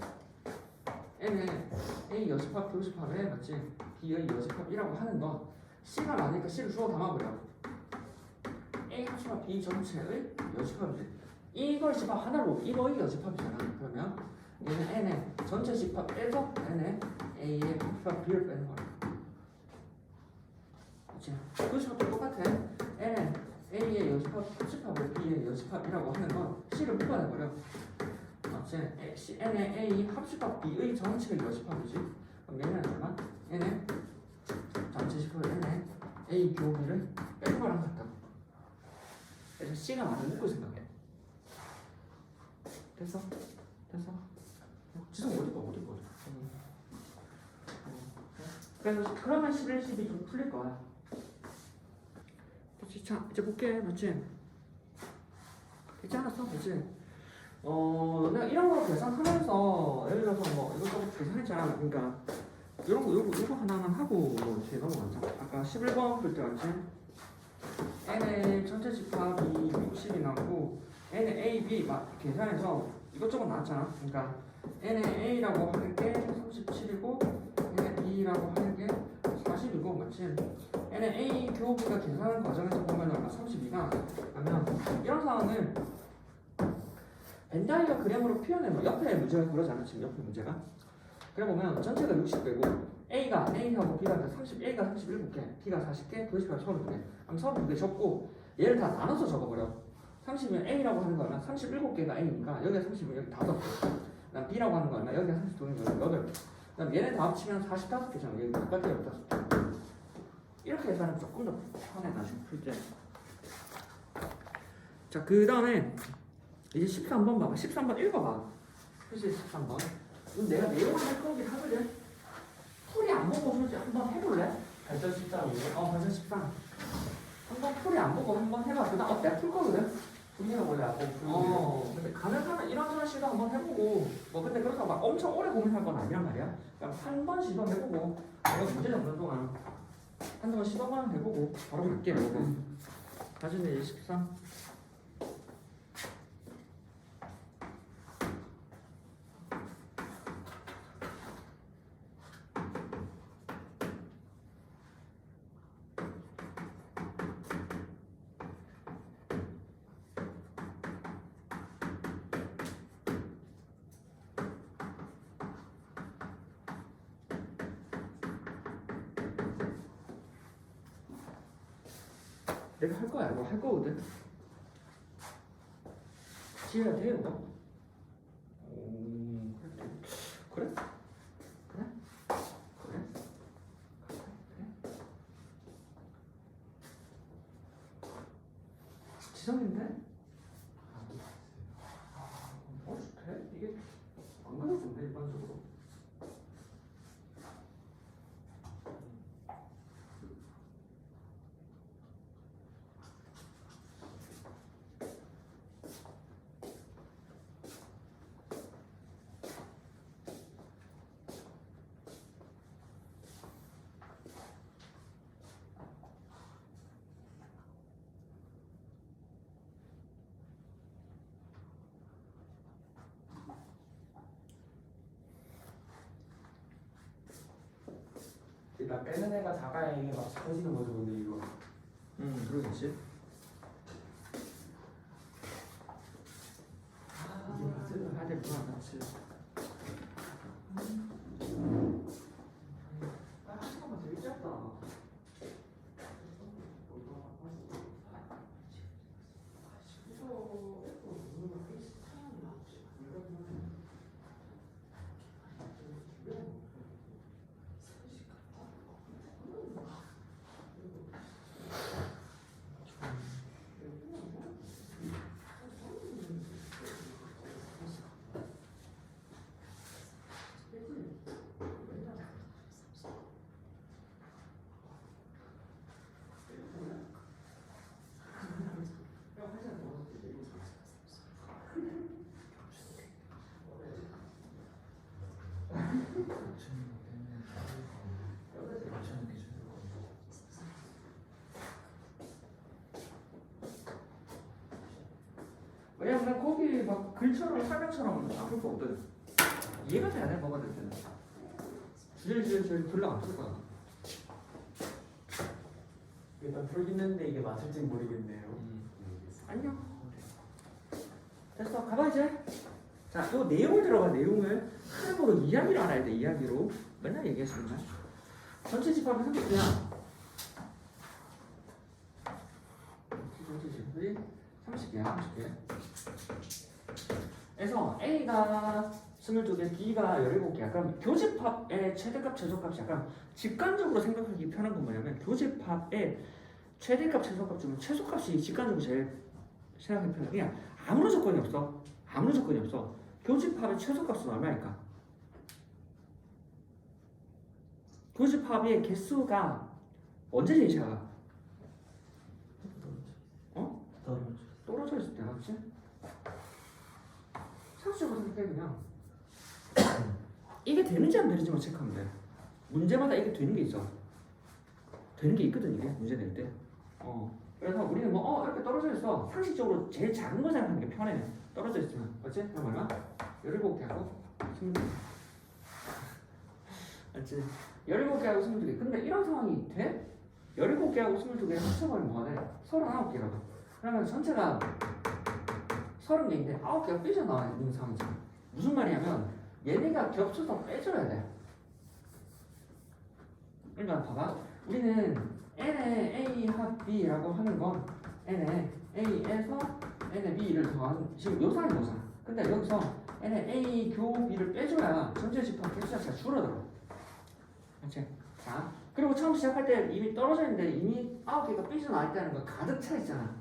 N에 A 여집합 교집합에 맞지? B의 여집합이라고 하는 건 C가 많으니까 C를 주어 담아버려. A 합집합 B 전체의 여집합이지. 이걸 집합 하나로 이거의 여집합이잖아. 그러면 얘는 N의 전체 집합에서 N의 A의 합집합 B를 빼는 거야. 그치? 교집합도 똑같아. N의 A의 여집합 합집합을 B의 여집합이라고 하는 건 C를 뽑아내버려. 맞지? N의 A 합집합 B의 전체의 여집합이지. 그럼 얘는 얼마? N의 전체 집합을 N의 A 교비를 빼는 거랑 같다고. 그래서 C가 많은 묶고 생각해. 됐어? 지성 어디 봐. 그래서 그러면 11, 12 좀 풀릴 거야. 그렇지. 자, 이제 볼게. 맞지? 괜찮았어? 그치? 내가 이런 거 계산하면서 예를 들어서 뭐 이것저것 계산했잖아. 그러니까 요거 하나만 하고 뭐 이렇게 넘어가자. 아까 11번 풀 때 맞지? N의 전체 집합이 60이 나오고 N의 A, B 계산해서 이것저것 나왔잖아. 그러니까 N의 A라고 하는 게 37이고 N의 B라고 하는 게 40이고 맞지? N의 A 교부가 계산하는 과정에서 보면 얼마 32가 그러면 이런 상황을 벤다이어그램으로 표현해놓은 옆에 문제가 그러잖아. 지금 옆에 문제가 그래 보면 전체가 60개고 A가 A하고 B가 30, A가 37개, B가 40개, B가 32개 그럼 32개 적고 얘를 다 나눠서 적어버려. 30이면 A라고 하는 거는 37개가 A니까 여기가 30이면 여기 5개 그다음 B라고 하는 거는 여기가 32개면 여기 8개 그다음 얘네 다 합치면 45개잖아. 여기 바깥에 15개 이렇게 해서는 조금 더 편해 나중에 풀 때. 자, 그 다음에 이제 13번 봐봐. 13번 읽어봐. 그치 13번 내가 내용을 할 거긴 하거든. 풀이 안 보고 솔직히 한번 해볼래? 발전 13이요? 발전 13 한번 풀이 안 보고 한번 해봐. 그 다음 내가 풀 거거든. 우리가 원래 안 보고 근데 가능하면 이런저런 시도 한번 해보고 뭐 근데 그렇다고 막 엄청 오래 고민할 건 아니란 말이야. 그냥 한 번 시도해보고 내가 문제 잡는 동안 한두 번 시도만 해보고 바로 갈게. 요거 가진의 23 내가 할 거야. 이거 할 거거든. 지혜야 돼 이거? 그래? 지성인데? 돼? 이게 안 그래도 돼 일반적으로. 나 빼는 애가 작아야 이게 막 커지는 거죠 근데 이거 그러겠지. 이제 해야 되구나. 그렇지. 잠깐만 되게 짧다. 왜냐면 거기 막 글처럼 설명처럼 나쁠 거 없거든. 이해가 돼야 돼, 뭐가 됐든. 주저리 별로 안 풀 거야. 일단 풀겠는데 이게 맞을지 모르겠네요. 안녕. 됐어, 가봐 이제. 자, 요 내용을 들어가. 내용을 하나로 이야기를 알아야 돼. 이야기로 맨날 얘기했습니다. 전체 집합은 30개야. 전체 집합이 30개야. 30개. 그래서 A가 22개, B가 17개야. 그럼 교집합의 최대값, 최소값이 약간 직관적으로 생각하기 편한 건 뭐냐면 교집합의 최대값, 최소값 중에 최소값이 직관적으로 제일 생각하기 편해. 그냥 아무런 조건이 없어. 아무런 조건이 없어. 교집합의 최소값은 얼마일까? 교집합의 개수가 언제 제일 작아? 어? 떨어져 있을 때, 맞지? 상식적으로 생각해 그냥. 이게 되는지 안 되는지만 체크하면 돼. 문제마다 이게 되는 게 있어. 되는 게 있거든 이게 문제 낼 때. 그래서 우리는 뭐 이렇게 떨어져 있어. 상식적으로 제일 작은 거 생각하는 게 편해. 떨어져 있으면. 맞지? 그럼 얼마? 17개 하고 22개. 맞지? 17개 하고 22개. 근데 이런 상황이 돼? 17개 하고 22개 합쳐버리면 뭐가 돼? 39개라고. 그러면 전체가 30개인데 9개가 삐져나와 있는 상황이잖아. 무슨 말이냐면 얘네가 겹쳐서 빼줘야 돼. 그러니까 봐봐. 우리는 n의 a 합 b라고 하는 건 n의 a에서 n의 b를 더하는 지금 요 상인 거잖아. 근데 여기서 n의 a 교 b를 빼줘야 전체 집합 개수 자체가 줄어들어. 그렇지? 자, 그리고 처음 시작할 때 이미 떨어져 있는데 이미 9개가 삐져나와 있다는 거 가득 차 있잖아.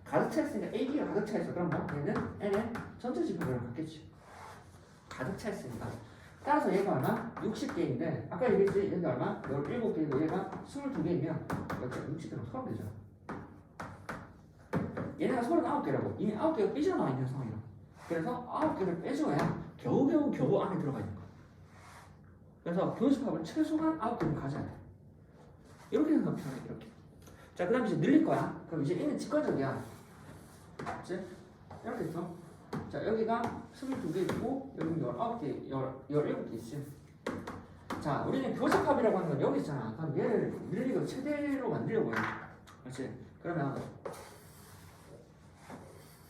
가득 차 있으니까 AB가 가득 차 있어. 그럼 뭐? 얘는 n의 전체 집합이랑 같겠지. 가득 차 있으니까. 따라서 얘가 얼마? 60개인데 아까 얘기했지? 얘가 얼마? 17개이고 얘가 22개이면 이렇게 60개로 서면 되잖아. 얘네가 39개라고. 이미 9개가 삐져나와 있는 상황이라. 그래서 9개를 빼줘야 겨우 안에 들어가 있는 거야. 그래서 교집합을 최소한 9개는 가져야 돼. 이렇게 생각하면 편해. 이렇게. 자, 그 다음에 이제 늘릴 거야. 그럼 이제 얘는 직관적이야. 그치? 이렇게 있어. 자, 여기가 22개 있고 여기는 19개, 17개 있지. 자, 우리는 교집합이라고 하는 건 여기 있잖아. 그럼 얘를 늘리고 최대로 만들려고 해. 그렇지? 그러면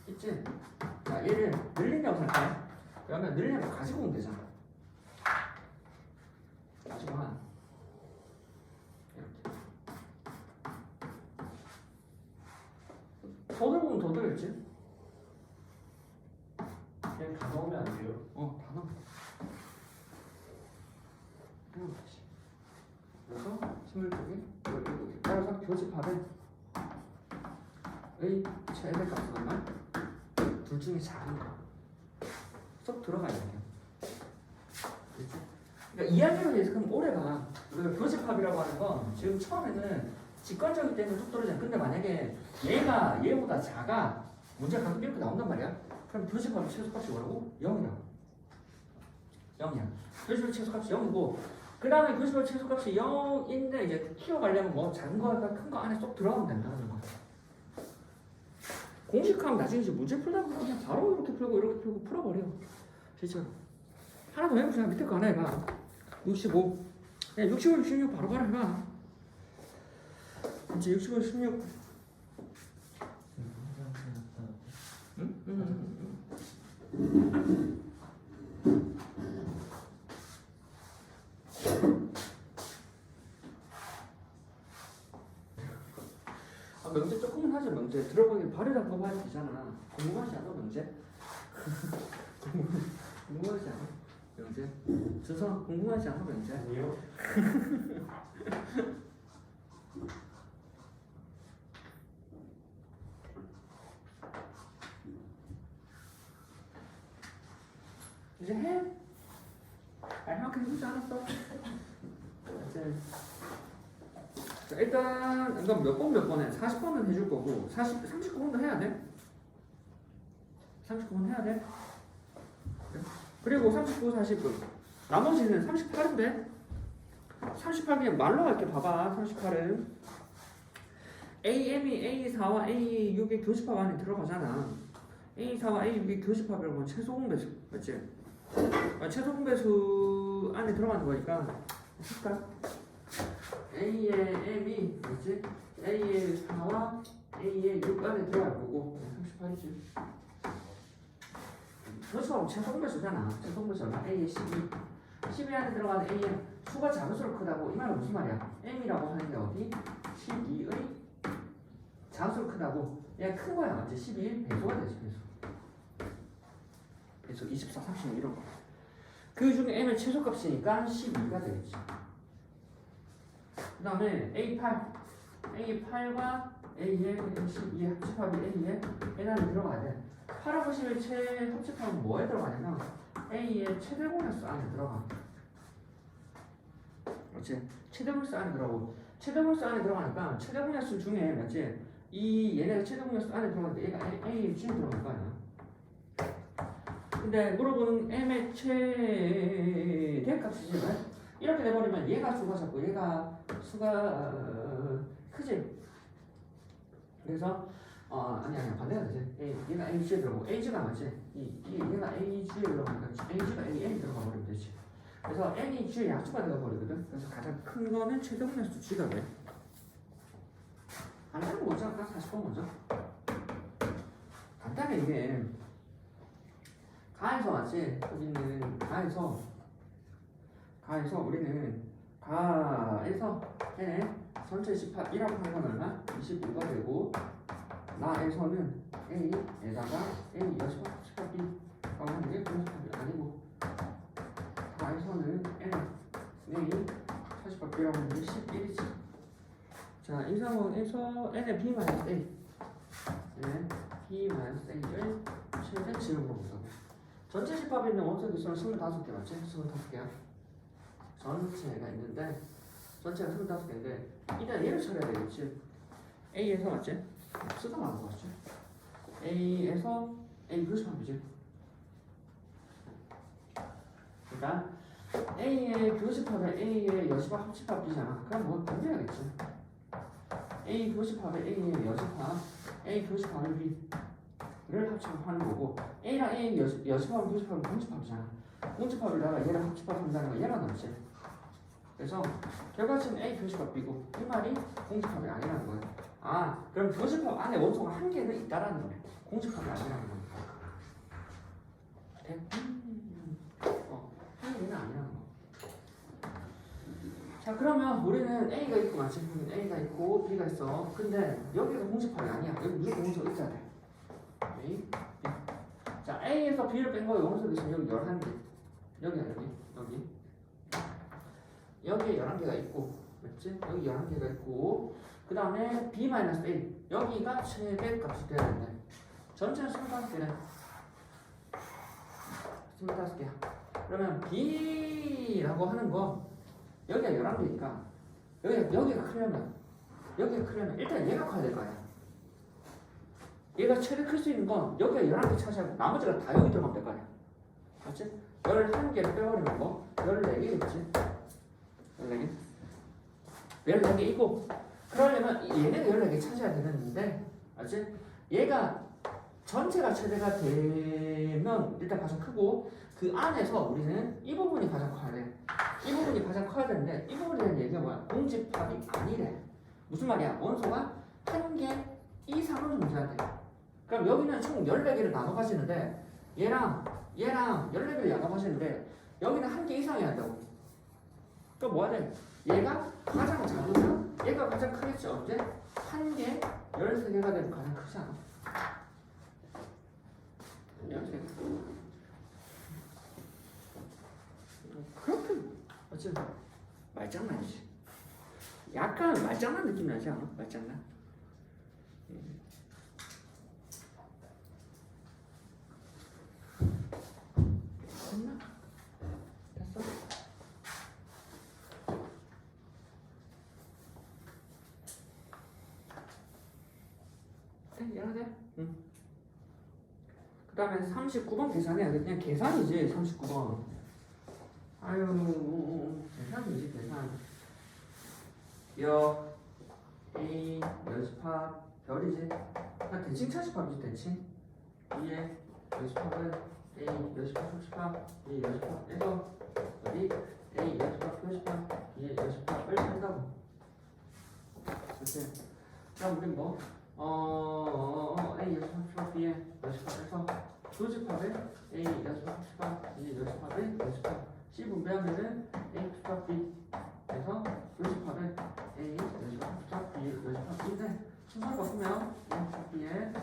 있지? 자, 얘를 늘린다고 생각해. 그러면 늘리면 가지고 오면 되잖아. 가지고 와. 이렇게. 더 들고 더 들겠지? 그냥 다 넣으면 안 돼요? 다 넣어. 그래서 22개, 17개. 따라서 교집합의 최대값은 얼마? 둘 중에 작은 거. 쏙 들어가야 돼요. 그렇지? 그러니까 이야기로 해석하면 오래 가. 우리가 교집합이라고 하는 건 지금 처음에는 직관적이기 때문에 뚝 떨어지잖아. 근데 만약에 얘가 얘보다 작아, 문제가 가끔 이렇게 나온단 말이야. 그럼 교집합의 최소값이 뭐라고? 0이라고. 0이야. 교집합의 최소값이 0이고 그 다음에 교집합의 최소값이 0인데 이제 키워가려면 뭐 작은 거가 큰 거 안에 쏙 들어가면 된다는 거야. 공식하면 나중에 이제 문제 풀다 보면 그냥 바로 이렇게 풀고 풀어버려. 실제로. 하나 더 해보자. 밑에 거 하나 해봐. 65. 야, 65, 66 바로 해봐. 이제 65, 16. 명제 조금은 하죠. 명제 들어보기 발이라고 봐야 되잖아. 궁금하지 않아 명제? 궁금하지 않아 명제? 준서 궁금하지 않아 명제? 아니요. 이제 해. 이만큼 해주지 않았어? 이제 자, 일단 이건 몇 번 해? 40번은 해줄 거고 39번도 해야 돼. 39번 해야 돼. 그리고 39, 40분 나머지는 38인데 38 말로 할게. 봐봐. 38은 AM이 A4와 A6의 교집합 안에 들어가잖아. A4와 A6이 교집합이라고 하면 최소 공배수 맞지? 최소 공배수 안에 들어가는 거니까 볼까? A의 M이 뭐지? A의 4와 A의 6 안에 들어갈 거고 38이지. 교집합은 최소 공배수잖아. 최소 공배수 얼마? A의 12 안에 들어가는 A의 수가 작을수록 크다고. 이 말은 무슨 말이야? M이라고 하는 게 어디? 12의 작을수록 크다고. 얘가 큰 거야 맞지? 12 배수가 되지 배수 24, 36 이런 거. 그 중에 M의 최소값이니까 12가 되겠지. 그 다음에 A8과 A의 12의 합집합이 A의 N 안에 들어가야 돼. 8하고 11 합집합은 뭐에 들어가냐면 A의 최대공약수 안에 들어가. 그렇지? 최대공약수 안에 들어가고 최대공약수 안에 들어가니까 최대공약수 중에 맞지? 이 얘네가 최대공약수 안에 들어가는데 얘가 A의 G에 들어갈 거 아니야. 근데 물어보는 M의 최대값이지만 이렇게 돼버리면 얘가 수가 작고 얘가 수가 크지. 그래서 아니야 반대가 되지. 얘가 AG에 들어가고 AG가 맞지. 얘가 AG에 들어가니까 AG가 AN에 들어가 버리면 되지. 그래서 N이 G의 약수가 되어버리거든. 그래서 가장 큰 거는 최대공약수 G가 돼. 간단한 거 먼저 할까? 40번 먼저. 간단해 이게. 가에서 맞지? 우리는 가에서 우리는 가에서 전체 집합이라고 하는 건 얼마? 25가 되고 나에서는 A에다가 A 여집합 집합이라고 하는 게 공집합이 아니고 가에서는 N A 차집합이라고 하는 게 11이지. 자, 이 상황에서 N의 B-A N의 B-A를 최대치를 물어보자고. 전체 집합에 있는 원소 개수는 25개 맞지? 25개야. 전체가 있는데 전체가 25개인데 일단 얘를 찾아야 되겠지. A에서 맞지? 쓰다 말고 맞지? A에서 A 교집합이지. 그러니까 A의 교집합에 A의 여집합 합집합이잖아. 그럼 뭐 반대하겠지. A 교집합에 A의 여집합 A 교집합의 B를 합집합하는 거고 A랑 A 여집합은 교집합은 공집합이잖아. 공집합에다가 얘랑 합집합한다는 거 얘랑 남지. 그래서 결과치는 A 교집합 B고 이 말이 공집합이 아니라는 거예요. 아 그럼 교집합 안에 원소가 한 개는 있다라는 거예요. 공집합이 아니라는 거예요. 돼? 한 개는 아니라는 거. 자 그러면 우리는 A가 있고 맞지? A가 있고 B가 있어. 근데 여기가 공집합이 아니야. 여기 무조건 원소가 있어야 돼. A, B. 자 A에서 B를 뺀 거에 원소 있으면 여기 11개. 여기야 여기. 여기에 11개가 있고 맞지? 여기 11개가 있고 그 다음에 B-A 여기가 최대값이 돼야 되는데 전체는 25개네. 25개야. 그러면 B라고 하는 거 여기가 11개니까 여기가 크려면 일단 얘가 커야 될 거 아니야. 얘가 최대 클 수 있는 건 여기가 11개 차지하고 나머지가 다 여기 들어가면 될 거 아니야. 맞지? 11개를 빼버리면 뭐 14개겠지. 14개? 14개이고 그러려면 얘네가 14개 차지해야 되는데 맞지? 얘가 전체가 최대가 되면 일단 가장 크고 그 안에서 우리는 이 부분이 가장 커야 돼. 이 부분이 가장 커야 되는데 이 부분에 대한 얘기가 뭐야? 공집합이 아니래. 무슨 말이야? 원소가 한 개 이상은 존재한대. 그럼 여기는 총 14개를 나눠 가지는데 얘랑 14개를 나눠 가지는데 여기는 한 개 이상이 한다고. 그럼 뭐 해야 돼? 얘가 가장 작으면 얘가 가장 크겠지. 언제? 한 개 13개가 되면 가장 크지 않아? 그렇게 어째 말장난이지. 약간 말장난 느낌 나지 않아? 말장난. 됐나? 됐어? 이해하네? 응. 그 다음에 39번 계산해야 돼. 그냥 계산이지 39번. 아유 계산이지 계산. 여 A 여집합 별이지. 대칭 차집합이지 대칭. B의 여집합은 A 여집합 표집합 B의 여집합에서 어디 A 여집합 표집합 B의 여집합을 한다고. 그렇지. 그럼 우리 뭐 A 여집합 표집합 B의 여집합에서 교집합에 A 여집합 표집합 B의 여집합의 여집합 C 분배하면은 A 표집합 B에서 교집합에 A 여집합 표집합 B의 여집합 B인데 순서를 바꾸면 A 표집합 B의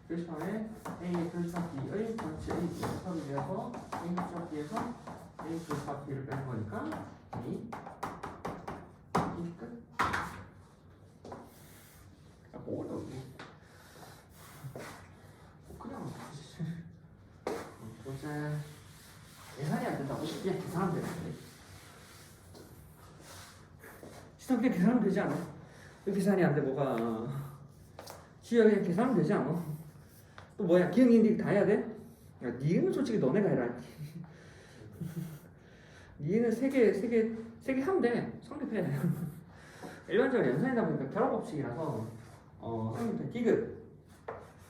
교집합에 A의 교집합 B의 전체 A 교집합에 대해서 A 교집합 B에서 A 교집합 B를 빼는 거니까 A B 끝. 뭐 어려워. 그냥 번째 계산이 안 된다고? 그냥 계산하면 되는데 시상 때 계산하면 되지 않아? 왜 계산이 안 돼? 뭐가 시야 그냥 계산하면 되지 않아? 또 뭐야? 기억이 다 해야 돼? 야, 니은 솔직히 너네가 해라. 니은은 세 개 하면 돼. 성립해. 일반적으로 연산이다 보니까 결합 법칙이라서 성립해. 디귿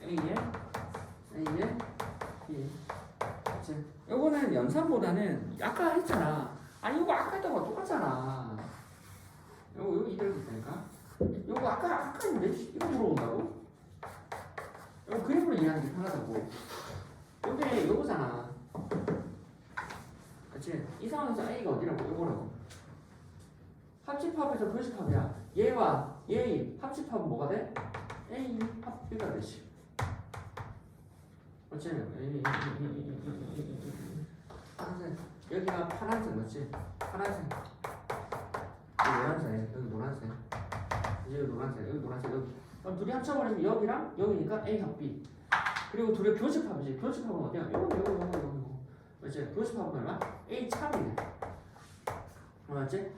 A에 B. 그치? 요거는 연산보다는 아까 했잖아. 아니 요거 아까 했던 거 똑같잖아. 요거 이대로 됐다니까. 요거 아까 했는데 이거 물어본다고? 요거 그림으로 이해하는 게 편하다고. 요게 요거잖아. 그치? 이 상황에서 A가 어디라고? 요거라고. 합집합에서 교집합이야. 얘와 얘의 합집합은 뭐가 돼? A 합 B가 되지. 그렇지? 파란색. 여기가 파란색 맞지? 파란색. 여기 노란색. 여기 노란색. 여기 노란색. 여기 노란색. 여기. 그럼 둘이 합쳐버리면 여기랑 여기니까 A 합 B. 그리고 둘이 교집합이지. 교집합은 어디야? 요거. 그렇지? 교집합은 얼마? A 찹이네. 맞지?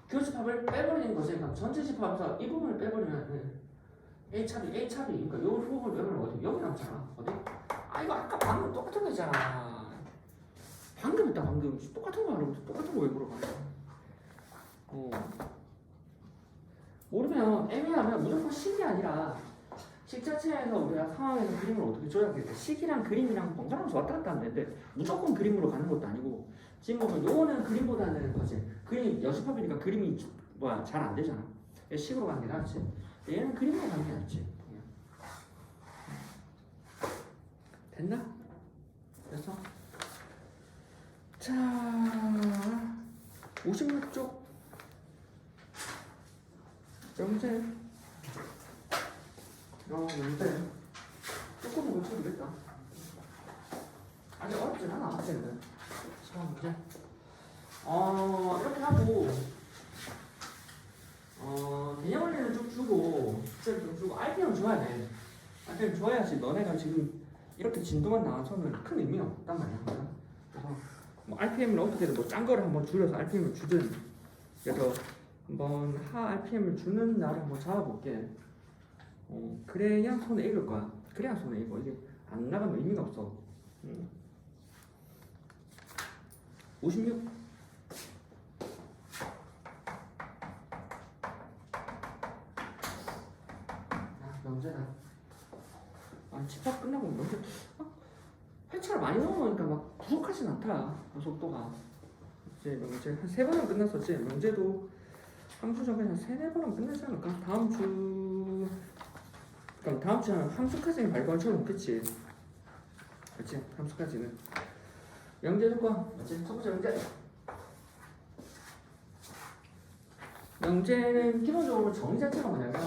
교집합을 빼버리는 거지. 그럼 전체 집합에서 이 부분을 빼버리면 A 찹이. 그러니까 요 부분을 빼버리면 어디? 여기 남잖아. 어디? 아 이거 아까 방금 똑같은 거 있잖아. 방금 했다 방금. 똑같은 거 하라고. 똑같은 거 왜 물어봐? 모르면 애매하면 무조건 식이 아니라 식 자체에서 우리가 상황에서 그림을 어떻게 조작해? 식이랑 그림이랑 번갈아가면서 왔다 갔다 하는데 무조건 그림으로 가는 것도 아니고 지금 보면 요거는 그림보다는 거지. 그림 여집합이니까 그림이 잘 안 되잖아. 식으로 가는 게 낫지. 얘는 그림으로 가는 게 낫지. 됐나? 됐어? 자, 56쪽 명제. 명제 조금은 고쳐주겠다. 아직 어렵진 않아. 학생들 수학 문제. 이렇게 하고 개념 원리는 좀 주고 숙제를 좀 주고 RPM을 줘야 돼. RPM 줘야지 너네가 지금 이렇게 진도만 나와서는 큰 의미가 없단 말이야. 그래서 뭐 RPM을 어떻게든 뭐 짠 거를 한번 줄여서 RPM을 주든. 그래서 한번 하 RPM을 주는 날을 한번 잡아볼게. 그래야 손에 익을 거야. 그래야 손에 익어. 이게 안 나가면 의미가 없어. 56. 명제다. 집합 끝나고 명제 회차를 많이 넣어놓으니까 막 부족하진 않다. 속도가 이제 명제 한 3번은 끝났었지. 명제도 함수 적용이 한 3-4번은 끝나지 않을까? 다음 주는 함수까지는 발견을 쳐놓겠지. 그렇지? 함수까지는 명제 조건 맞지? 첫 번째 명제는 기본적으로 정의 자체가 뭐냐면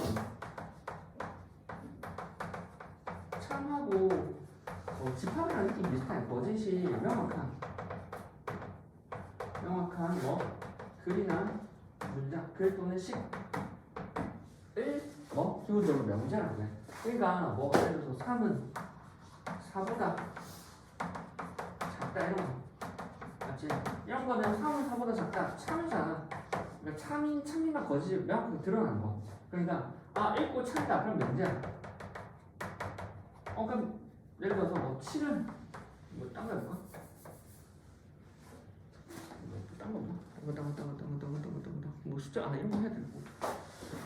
참하고 집합이라는 느낌이 비슷해. 버짓이 명확한 뭐 글이나 문장, 글 또는 식을 뭐 기본적으로 명제라고 해. 그러니까 뭐 예를 들어서 3은 4보다 작다 이런 거 맞지? 이런 거는 3은 4보다 작다 참이잖아. 그러니까 참이나 거짓이 명확하게 드러나는 거. 그러니까 읽고 참다 그럼 명제야. 그럼 예를 들어서 뭐 7은 뭐 딴 거 해볼까? 딴 거 없나? 뭐 숫자 이런 거 해야 되는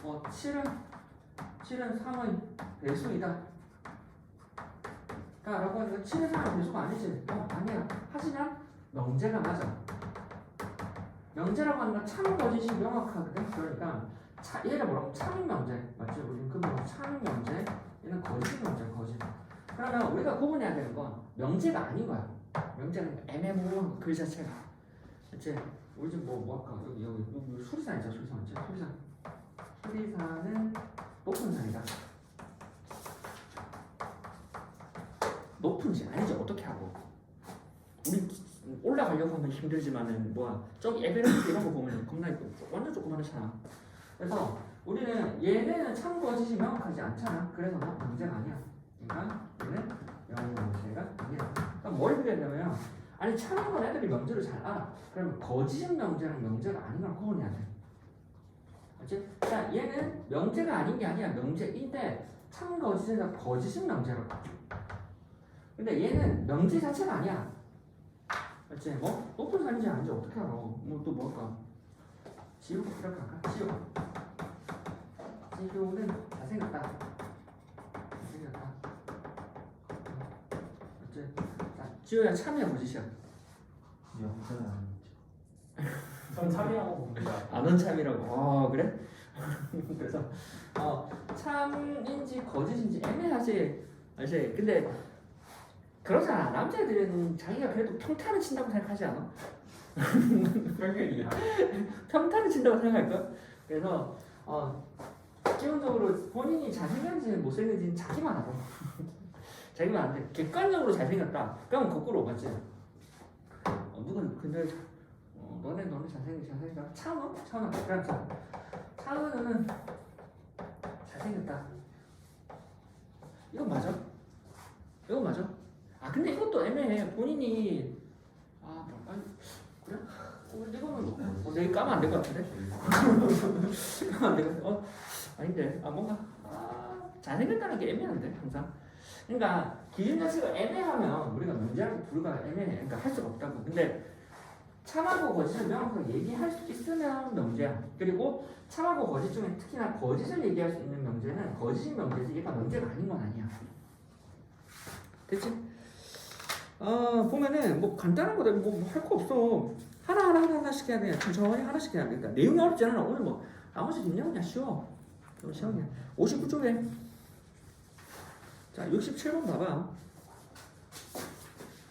거. 7은 3의 배수이다. 라고 하니까 7의 3은 배수가 아니지. 아니야. 하지만 명제가 맞아. 명제라고 하는 건 참 거짓이 명확하거든. 그러니까 얘를 뭐라고? 참인 명제. 맞지? 우리는 그 뭐 참인 명제, 얘는 거짓 명제, 거짓. 그러면 우리가 구분해야 되는 건 명제가 아닌 거야. 명제는 애매모호한 거, 글 자체가. 그치? 우리 지금 뭐 할까? 여기 수리산 있죠? 수리산 있죠? 수리산은 높은 산이다. 높은 지 아니죠. 어떻게 하고? 우리 올라가려고 하면 힘들지만은 뭐야? 저기 에베레스트 이런 거 보면 겁나 완전 조그만하잖아. 그래서 우리는 얘네는 참 거짓이 명확하지 않잖아. 그래서 뭐 문제가 아니야. 그러니까 얘는 명제가 아니야. 그러니까 뭘 비교했냐면 아니 참인 건 애들이 명제를 잘 알아. 그러면 거짓은 명제랑 명제가 아닌 걸 구분해야 돼. 그렇지? 자 얘는 명제가 아닌 게 아니야. 명제인데 참 거짓에서 거짓은 명제라고. 근데 얘는 명제 자체가 아니야. 그렇지? 뭐 높은 산인지 아닌지 어떻게 알아? 뭐 또 뭐 할까? 지우 이렇게 할까? 지우는 잘생겼다. 잘생겼다. 그렇지? 자 지우야 참이야 거짓이야? 명제는 아니죠. 전 참이라고 봅니다. 아는 참이라고. 그래? 그래서 참인지 거짓인지 애매하지. 알지? 근데 그러잖아. 남자애들은 자기가 그래도 평타를 친다고 생각하지 않아? 평균이야. 평타를 친다고 생각할까? 그래서 기본적으로 본인이 잘생겼는지 못생겼는지 자기만 알아. 자기만 안 돼. 객관적으로 잘생겼다. 그러면 거꾸로 맞지? 누가 근데 너네 잘생겼다. 차은우? 그래 차은우는 잘생겼다. 이건 맞아? 이건 맞아? 근데 이것도 애매해. 본인이 그래? 이거는 내일 까면 안 될 것 같은데? 까면 안 될 것 같아. 아닌데. 뭔가 잘생겼다는 게 애매한데 항상. 그러니까 기준 자체가 애매하면 우리가 문제하고 불가가 애매해. 그러니까 할 수가 없다고. 근데 참하고 거짓을 명확하게 얘기할 수 있으면 명제야. 그리고 참하고 거짓 중에 특히나 거짓을 얘기할 수 있는 명제는 거짓인 명제지 얘가 명제가 아닌 건 아니야. 됐지? 보면은 뭐 간단한 거다. 뭐 할 거 없어. 하나씩 해야 돼. 천천히 하나씩 해야 돼. 그러니까 내용이 어렵지 않아. 오늘 뭐 나머지 그냥 쉬워. 너무 쉬워 그냥. 59쪽에 자 67번 봐봐.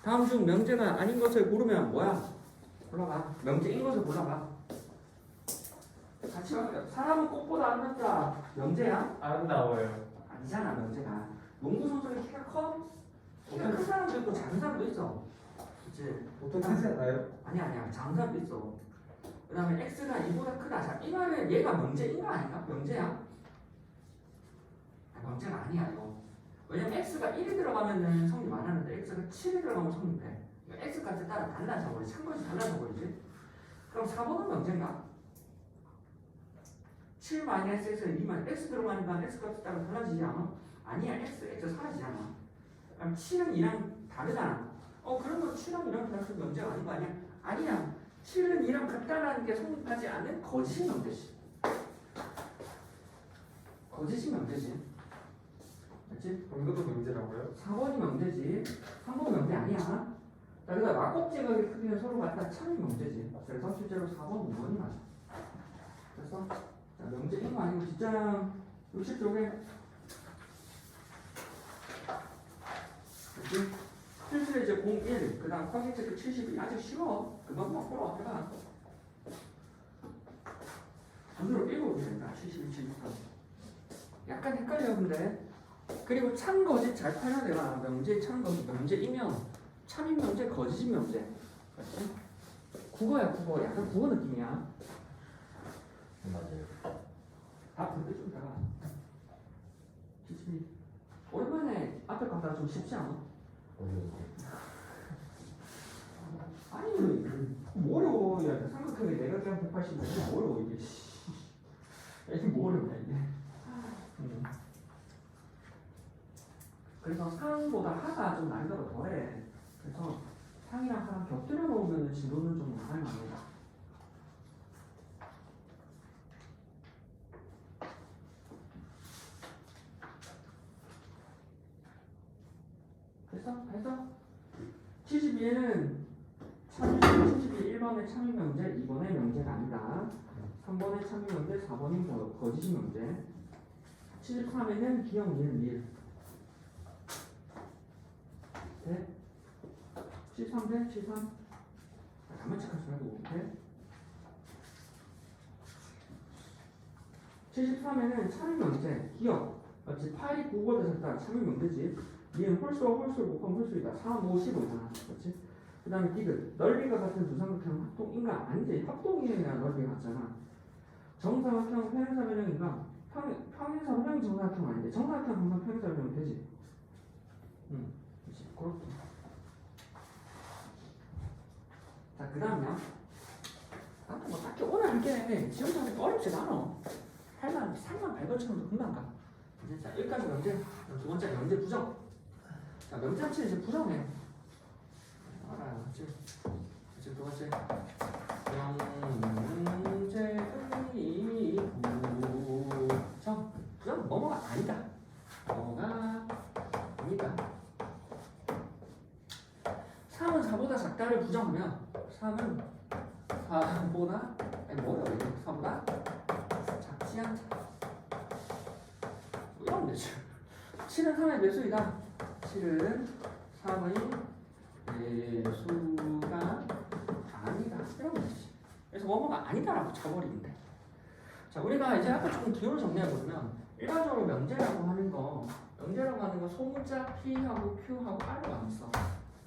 다음 중 명제가 아닌 것을 고르면 뭐야? 골라봐. 명제인 것을 골라봐. 같이 봐. 사람은 꽃보다 아름답다. 명제야? 아름다워요. 아니잖아 명제가. 농구 선수의 키가 커? 키가 큰 사람도 있고 작은 사람도 있어. 그치? 보통 크지 않아요? 아니야. 작은 사람도 있어. 그 다음에 X가 이보다 크다. 자, 이 말은 얘가 명제인 거 아닌가? 명제야? 명제가 아니야 이거. 왜냐면 X가 1이 들어가면은 성립 안 하는데 X가 7이 들어가면 성립해. 그러니까 X 값에 따라 달라져 버리지. 참고해서 달라져 버리지. 그럼 4번은 명제인가? 7 마이너스 X에 2 마이너스 X 들어가니까 X 값에 따라 달라지지 않아? 아니야. X 사라지잖아. 그럼 7은 2랑 다르잖아. 그러면 7랑 2랑 다르면 명제가 아닌 거 아니야? 아니야. 7은 2랑 같다라는 게 성립하지 않는 거짓이 명제지. 거짓이 명제지. 맞지? 그럼 이것도 명제라고요? 4번이 명제지. 3번 명제 아니야. 자, 그래서 막곱지각의 크기는 서로 같다. 참이 명제지. 그래서 실제로 4번, 5번이 맞아. 그래서 자, 명제인 거 아니고 뒷장 60쪽에 그치? 실수에 이제 01, 그 다음 컴퓨터 72 아주 쉬워. 그것만 풀어. 해봐. 눈으로 읽어보면 된다. 72, 72. 약간 헷갈려 근데. 그리고 참 거짓 잘 팔아야 되나? 명제 참 거짓 명제이면 참인 명제 거짓인 명제. 맞지? 국어야 국어. 약간 국어 느낌이야. 맞아요. 근데 좀 작아. 오랜만에 앞에 갔다가 좀 쉽지 않아? 아니 뭐 어려워. 야 생각하게 내가 그냥 180이면 뭐 어려워 이게. 이게 뭐 어려워 이게. 그래서 상보다 하가 좀 난이도가 덜해. 그래서 상이랑 하랑 곁들여 놓으면 진도는 좀 나갈 만합니다. 됐어? 72에는 1번의 참여 명제, 2번의 명제가 아니다. 3번의 참여 명제, 4번이 거짓 명제. 73에는 기억, 니은, 리을. 네? 73 돼? 73? 가만 착하지 말고. 네? 73에는 참여 명제, 기억. 맞지? 8이 9가 되셨다. 참여 명제지. 니은 홀수와 홀수를 곱하면 홀수이다. 4, 5, 15잖아. 맞지? 그 다음에 디귿. 넓이가 같은 두 삼각형 합동인가? 아니지. 합동이어야 넓이가 같잖아. 정사각형, 평행사변형인가? 평행사변형이 정사각형 아닌데 정사각형 항상 평행사변형 되지? 그렇지. 그렇게. 자, 그 다음에 나도 뭐 딱히 오늘 할게 지금도 하니까 어렵지 않아. 할만 살만 발걸처럼 금방 가. 이제 자, 여기까지 명제. 두 번째 명제 부정. 자, 명제 합치는 이제 부정해. 알아요. 그치? 그치, 두 번째. 명제의 부정. 부정 뭐뭐가 아니다. 뭐가 아니다. 3은 4보다 작다를 부정하면 3은 4보다 아니 뭐야 이게 4보다 작지 않다. 뭐 이러면 되지. 7은 3의 매수이다. 7은 3의 매수가 아니다. 이러면 되지. 그래서 뭐뭐가 아니다라고 쳐버리면 돼. 자, 우리가 이제 아까 조금 기호를 정리해보면 일반적으로 명제라고 하는 거 소문자 P하고 Q하고 R로 안 써.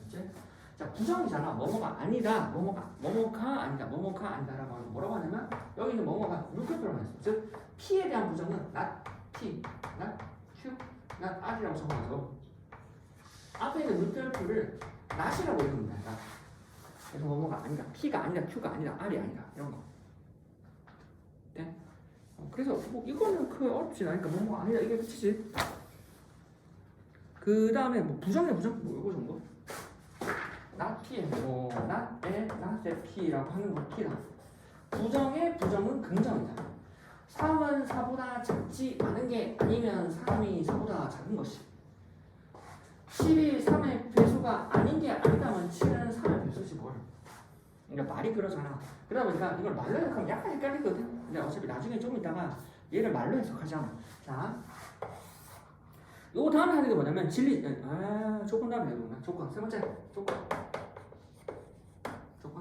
그치? 자, 부정이잖아. 뭐뭐가 아니다. 뭐뭐가 아니다. 뭐뭐가 아니다라고 하는 거 뭐라고 하냐면 여기 있는 뭐뭐가 물결표로만 있어. 즉 P에 대한 부정은 not P, not Q, not R이라고 적어놔서 앞에 있는 물결표를 not이라고 읽으면 돼. not. 그래서 뭐뭐가 아니다. P가 아니다. Q가 아니다. R이 아니다. 이런 거. 네? 그래서 뭐 이거는 그 어렵지 않으니까 뭐뭐가 아니다. 이게 끝이지. 그 다음에 뭐 부정의 부정? 뭐 이거 정도? not P, 뭐 not A, not A P라고 하는 거 P다. 부정의 부정은 긍정이다. 3은 4보다 작지 않은 게 아니면 3이 4보다 작은 것이. 7이 3의 배수가 아닌 게 아니다면 7은 3의 배수지 뭘. 그러니까 말이 그러잖아. 그러다 보니까 이걸 말로 해석하면 약간 헷갈리거든. 근데 어차피 나중에 좀 이따가 얘를 말로 해석하잖아. 자, 요 다음에 하는 게 뭐냐면 진리. 조건 다음에 해보나? 조건 세 번째 조건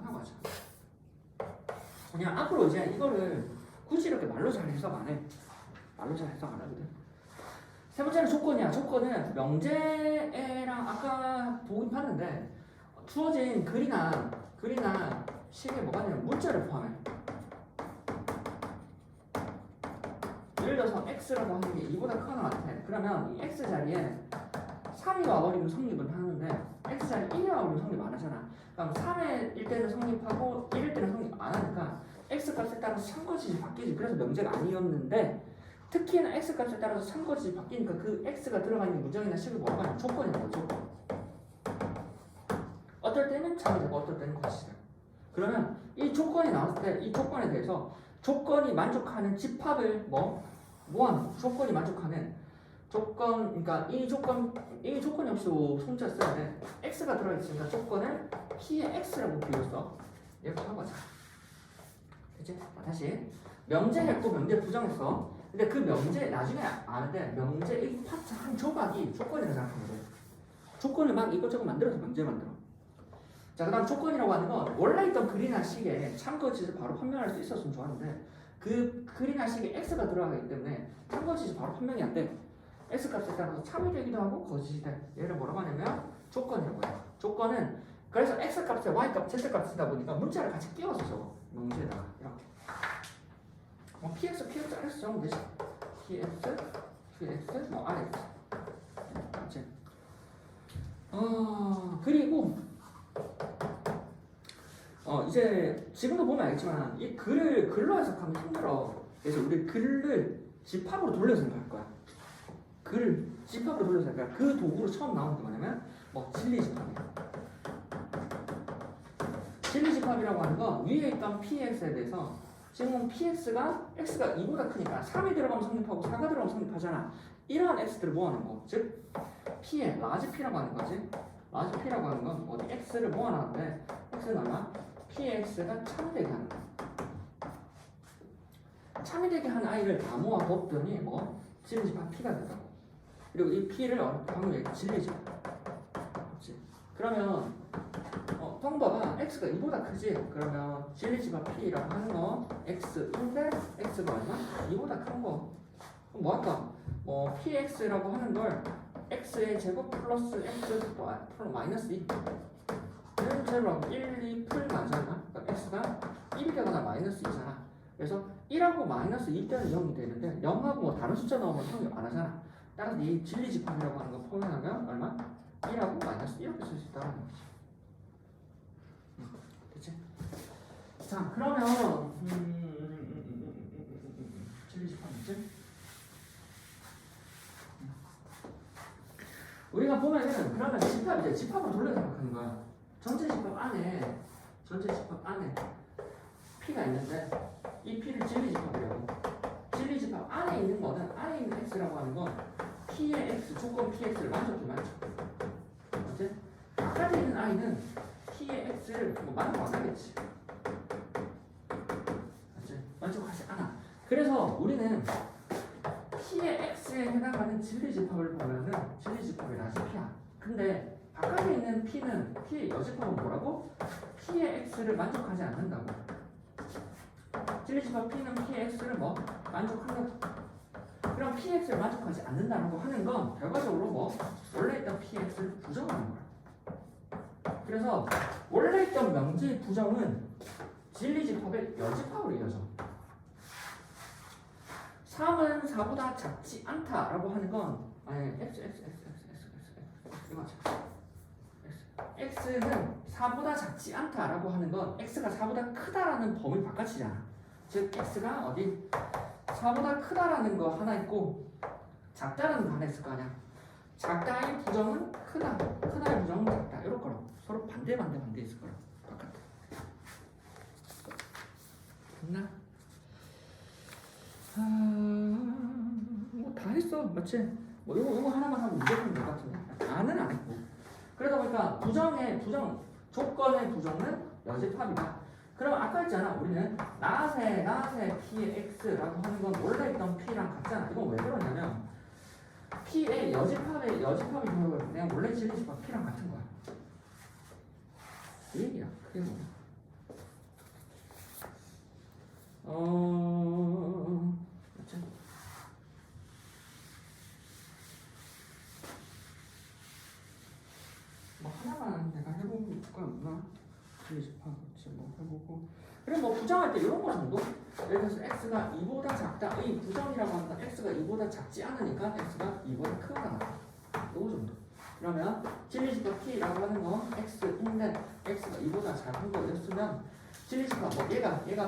하고 하자. 그냥 앞으로 이제 이거를 굳이 이렇게 말로 잘 해석 안 해. 말로 잘 해석 안 하거든. 세 번째는 조건이야. 조건은 명제랑 아까 보긴 봤는데 주어진 글이나 식에 뭐가 되냐면 문자를 포함해. 예를 들어서 x라고 하는 게 2보다 크거나 같아. 그러면 이 x 자리에 3이 와버리면 성립을 하는데 x 자리에 1이 와버리면 성립 안 하잖아. 그럼 3일 때는 성립하고 1일 때는 성립 안 하니까 x 값에 따라서 참거짓이 바뀌지. 그래서 명제가 아니었는데 특히나 x 값에 따라서 참거짓이 바뀌니까 그 x가 들어가 있는 문장이나 식을 뭐라고 하냐면 조건이라고. 조건. 어떨 때는 참이 되고 어떨 때는 거짓이 되고. 그러면 이 조건이 나왔을 때 이 조건에 대해서 조건이 만족하는 집합을 모아놓고 조건이 만족하는 조건, 그러니까 이 조건이 없이도 손자 써야 돼. x가 들어있으니까 조건을 p의 x라고 비웠어. 이렇게 한 거죠. 그치? 다시 명제했고 명제 부정했어. 근데 그 명제 나중에 아는데 명제 이 파트 한 조각이 조건이라고 생각하면 돼. 조건을 막 이것저것 만들어서 명제 만들어. 자, 그 다음 조건이라고 하는 건 원래 있던 글이나 식에 참거짓을 바로 판명할 수 있었으면 좋았는데 그 글이나 식에 x가 들어가기 때문에 참거짓이 바로 판명이 안 돼. x 값에 따라서 참이 되기도 하고 거짓이 돼. 얘를 뭐라고 하냐면 조건이라고 해요. 조건은 그래서 x 값에 y 값, z 값 쓰다 보니까 문자를 같이 끼워서 적어. 명제에다가 이렇게. px, rx 적으면 되지. px, qx, rx. 맞지? 그리고 이제 지금도 보면 알겠지만 이 글을 글로 해석하면 힘들어. 그래서 우리 글을 집합으로 돌려서 생각할 거야. 글을 집합으로 돌려서 생각할 거야. 그 도구로 처음 나오는 게 뭐냐면 진리 집합이야. 진리 집합이라고 하는 건 위에 있던 px에 대해서 지금 px가 x가 2보다 크니까 3이 들어가면 성립하고 4가 들어가면 성립하잖아. 이러한 x들을 모아놓은 거. 즉 p의 라지 p라고 하는 거지. 마이너스 p라고 하는 건 어디 x를 모아놨는데 x는 얼마? px가 참이 되게 하는 거야. 참이 되게 한 아이를 다 모아 뒀더니 뭐 진리집합 p가 된다고. 그리고 이 p를 방금 얘기 진리집합. 그렇지? 그러면 통보가 x가 2보다 크지? 그러면 진리집합 p라고 하는 건 x인데 x가 얼마? 2보다 큰 거. 그럼 뭐 할까? 뭐 px라고 하는 걸 x의 제곱 플러스 x 플러스 마이너스 2 이런 제로 하고 1, 2 풀 맞잖아. 그러니까 x가 1이 되거나 마이너스 2잖아. 그래서 1하고 마이너스 2 때는 0이 되는데 0하고 뭐 다른 숫자 넣으면 성립 안 하잖아. 따라서 이 진리집합이라고 하는 거 포함하면 얼마? 1하고 마이너스 2 이렇게 쓸 수 있다는 거지. 됐지? 자 그러면 진리집합 있지? 우리가 보면은 그러면 집합이죠. 집합을 돌려 생각하는 거야. 전체 집합 안에 p가 있는데 이 p를 진리집합이라고. 진리집합 안에 있는 거는 안에 있는 x라고 하는 건 p의 x 조건 px를 만족해. 맞지? 바깥에 있는 i는 p의 x를 뭐 만족 안 하겠지. 맞지? 만족하지 않아. 그래서 우리는 p의 x에 해당하는 진리집합을 보면은 진리집합이 라지 p야. 근데 바깥에 있는 p는 p의 여집합은 뭐라고? p의 x를 만족하지 않는다고. 진리집합 p는 p의 x를 뭐 만족한다고. 그럼 px를 만족하지 않는다는 거 하는 건 결과적으로 뭐 원래 있던 px를 부정하는 거야. 그래서 원래 있던 명제의 부정은 진리집합의 여집합으로 이어져. 3은 4보다 작지 않다라고 하는 건 아니 이거 x는 4보다 작지 않다라고 하는 건 x가 4보다 크다라는 범위 바깥이잖아. 즉 x가 어디 4보다 크다라는 거 하나 있고 작다라는 거 하나 있을 거 아니야. 작다의 부정은 크다, 크다의 부정은 작다 이럴 거라고. 서로 반대 있을 거라고. 바깥에 됐나? 뭐 다 했어, 맞지? 뭐 이거 하나만 하고 무조건 될 것 같은데 다는 안 했고. 그러다 보니까 부정 조건의 부정은 여집합이다. 그럼 아까 했잖아. 우리는 나세 p의 x라고 하는 건 원래 있던 p랑 같잖아. 이건 왜 그러냐면 p의 여집합이 그냥 원래 진리집합 p랑 같은 거야. 이 얘기야. 그게 뭐야? 맞지? 뭐 하나만 내가 해본 거 없나? 진리집합 같이 뭐 해보고. 그리고 뭐 부정할 때 이런 거 정도? 예를 들어서 x가 2보다 작다. 이 부정이라고 한다. x가 2보다 작지 않으니까 x가 2보다 크다. 요거 정도. 그러면 진리집합 p라고 하는 건 x인데 x가 2보다 작은 거였으면 진리집합 뭐 얘가 p의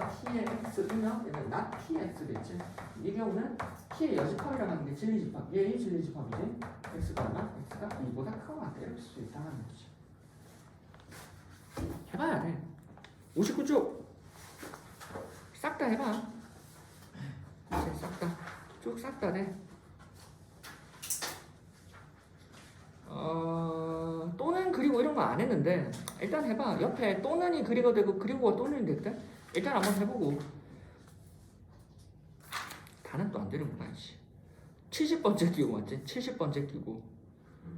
x이면 얘는 not p의 x겠지. 이 경우는 p의 여집합이라고 하는 게 진리집합. 얘의 진리집합이지. x가 얼마? x가 2보다 큰 거 같아. 이렇게 쓸 수 있다는 거지. 해봐야 돼. 59쪽 싹 다 해봐. 이제 싹 다 쭉 싹 다 돼. 또는 그리고 이런 거 안 했는데 일단 해봐. 옆에 또는이 그리고 되고 그리고가 또는이 됐대. 일단 한번 해보고. 다는 또 안 되는구나. 70번째 끼고 맞지? 70번째 끼고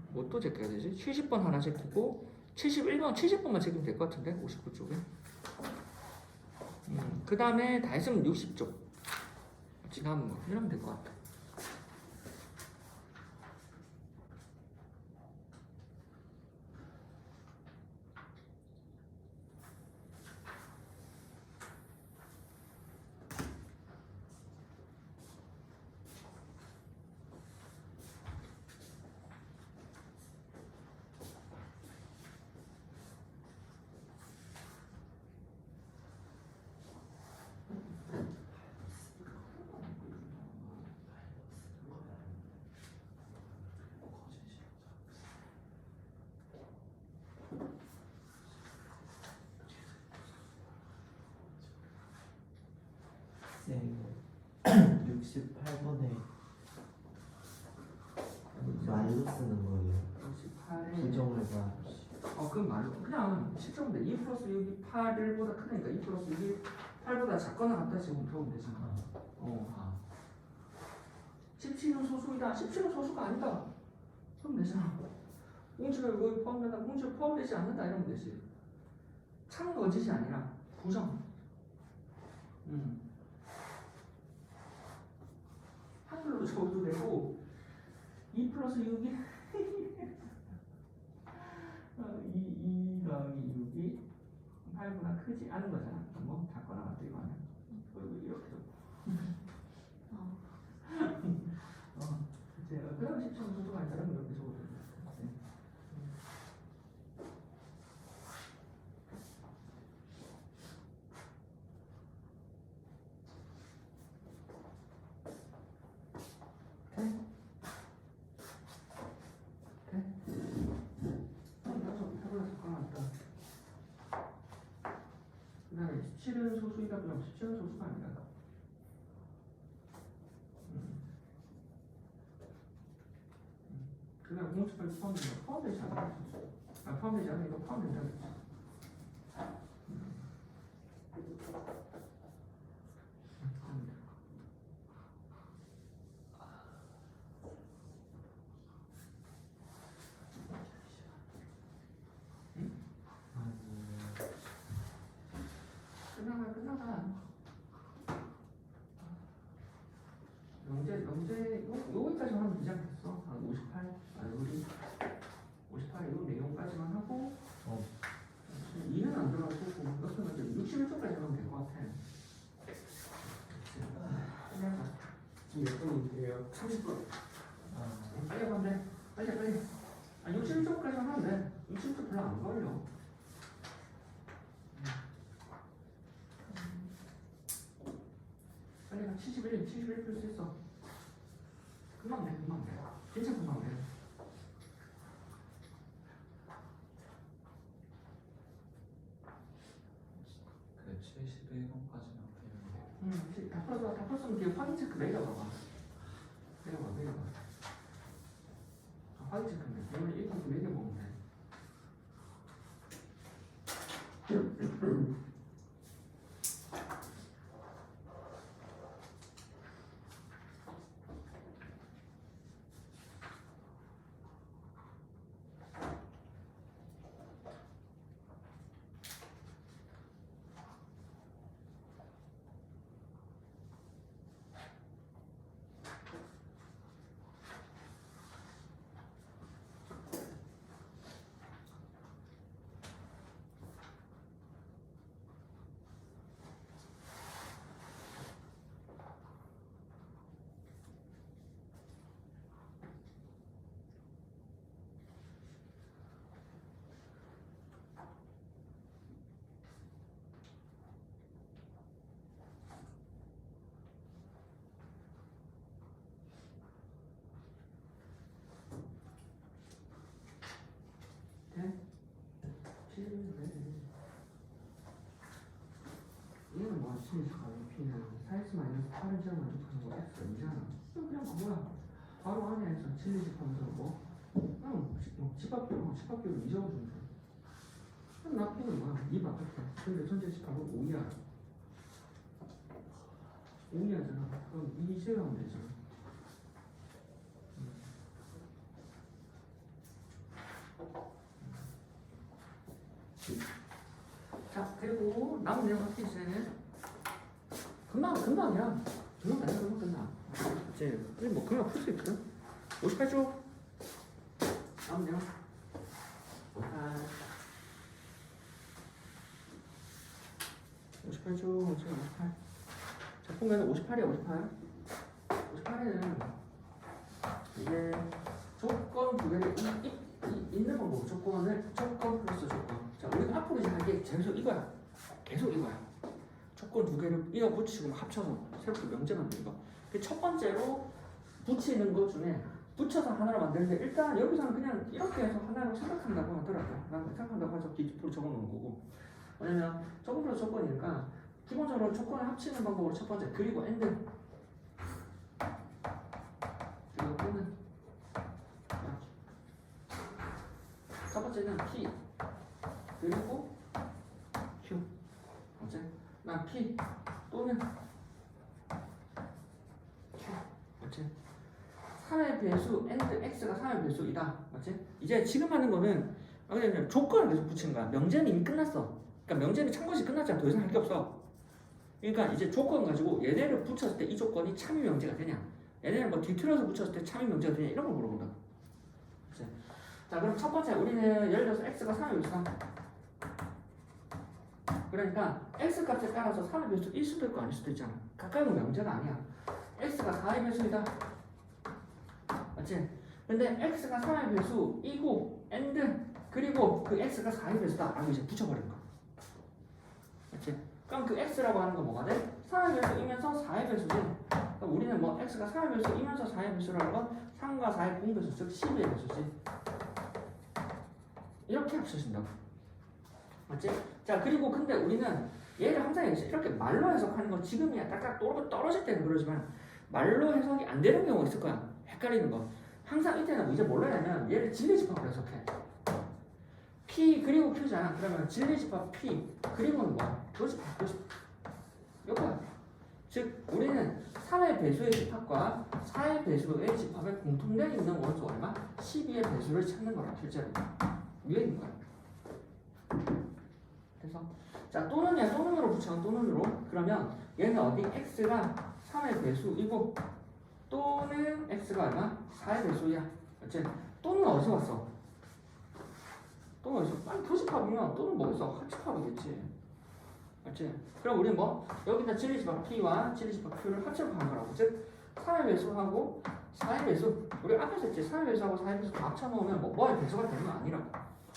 뭐 또 제껴야 되지? 70번 하나 제끼고 71번, 70번만 제끼면 될 것 같은데 59쪽에. 그 다음에 다 했으면 60쪽 지나면 뭐 이러면 될 것 같아. 쌤 68번에 말로 쓰는 거예요. 68에 부정을 봐. 그 말로 그냥 실점인데 2 플러스 6이 8보다 크니까 2 플러스 6이 8보다 작거나 같다 지금 배우면 되잖아. 아 17은 소수이다. 17은 소수가 아니다. 그럼 되잖아. 공식을 여기 포함된다. 공식을 포함되지 않는다 이러면 되지. 참 거짓이 아니라 부정. 한글로 적어도 되고 2 플러스 6이 2 더하기 6이 8보다 크지 않은 거잖아. 뭐 작거나 같다 이거 아니야. 이렇게 좀. 이제 그다음 17은 소수가 아니다. 이러면 이렇게 적어도 돼. 그 다음에 17은 소수이다 그러면 17은 소수가 아니라 그 다음에 공식까지 포함된다. 포함되지 않아. 포함되지 않아. 이거 포함된다. 끝나가. 여기까지만 하면 되지 않겠어? 한 58, 우리 58 이 내용까지만 하고 2는 안 들어가고 몇은 이제 61쪽까지 하면 될 것 같아. 지금 몇 분인데요? 30분. 빨리 하면 돼. 빨리. 61쪽까지만 하면 돼. 60쪽 별로 안 걸려. 빨리 가. 71 풀 수 있어. 금방 돼. 진짜 금방 돼. 그 71번까지는 되는데 다 풀었으면 뒤에 확인 체크 내려가봐. 내려가. 확인 체크인데 오늘 1번 내려보면 돼. 얘는 뭐 C니까 P는 4x 마이너스 8을 제로 만족하는 거 X 아니잖아. 그냥 뭐야? 바로 안에서 7, 20하면서 뭐? 집합비로 2 적어주면 돼. 그럼 나 P는 뭐야? 2 바꿀게. 근데 전체 집합은 5이야. 5이야잖아. 그럼 2 제로하면 되잖아. 자, 그리고 남은 내용 어떻게 이제 금방이야. 금방 끝나. 이제 뭐 금방 풀 수 있거든. 58쪽. 남은 내용. 58쪽. 58. 자, 보면 58이야, 58. 58에는 이게 조건 두 개를 있는 방법. 조건 플러스 조건. 자, 우리가 앞으로 이제 할 게 계속 이거야. 조건 두 개를 이어 붙이고 합쳐서 새롭게 명제 만드는 거. 첫 번째로 붙이는 것 중에 붙여서 하나로 만드는데 일단 여기서는 그냥 이렇게 해서 하나로 생각한다고 하더라고. 난 생각한다고 해서 뒤집으로 적어놓은 거고. 왜냐면 조건 플러스 조건이니까 기본적으로 조건을 합치는 방법으로 첫 번째 그리고 엔드. 그리고 끝은 첫 번째는 P 그리고 q 맞지? 난 p 또는 q 맞지? 3의 배수 and x가 3의 배수이다 맞지? 이제 지금 하는 거는 그냥 조건을 계속 붙이는 거야. 명제는 이미 끝났어. 그러니까 명제는 참고시 끝났잖아. 더 이상 할 게 없어. 그러니까 이제 조건 가지고 얘네를 붙였을 때 이 조건이 참이 명제가 되냐, 얘네를 뭐 뒤틀어서 붙였을 때 참이 명제가 되냐 이런 걸 물어본다. 그치? 자 그럼 첫 번째 우리는 예를 들어서 x가 3의 배수다. 그러니까 x 값에 따라서 3의 배수일 수도 있고 아닐 수도 있잖아. 가까운 명제가 아니야. x가 4의 배수이다. 맞지? 근데 x가 3의 배수이고 and 그리고 그 x가 4의 배수다 라고 이제 붙여버리는 거야. 맞지? 그럼 그 x라고 하는 건 뭐가 돼? 3의 배수이면서 4의 배수지. 그럼 우리는 뭐 x가 3의 배수이면서 4의 배수라는 건 3과 4의 공배수 즉 12의 배수지. 이렇게 합쳐진다고. 맞지? 자 그리고 근데 우리는 얘를 항상 이렇게 말로 해석하는 건 지금이야 딱딱 떨어질 때는 그러지만 말로 해석이 안 되는 경우가 있을 거야. 헷갈리는 거. 항상 이때는 이제 뭘로 해냐면 얘를 진리집합으로 해석해. P 그리고 Q잖아. 그러면 진리집합 P 그리고는 뭐? 교집합. 이거야. 즉 우리는 3의 배수의 집합과 4의 배수의 집합에 공통되어 있는 원소 얼마? 12의 배수를 찾는 거라 실제로. 유행인 거야. 그래서 자 또는이야. 또는으로 붙여. 또는으로. 그러면 얘는 어디? x가 3의 배수이고 또는 x가 얼마? 4의 배수야. 맞지? 또는 어디서 왔어? 또는 어디서? 아니 교집합이면 또는 뭐겠어? 합집합이겠지. 맞지? 그럼 우리는 뭐? 여기다 진리집합 P와 진리집합 Q를 합집합한 거라고. 즉 3의 배수하고 4의 배수. 우리 앞에서 했지. 3의 배수하고 4의 배수 다 합쳐놓으면 뭐의 배수가 되는 건 아니라고.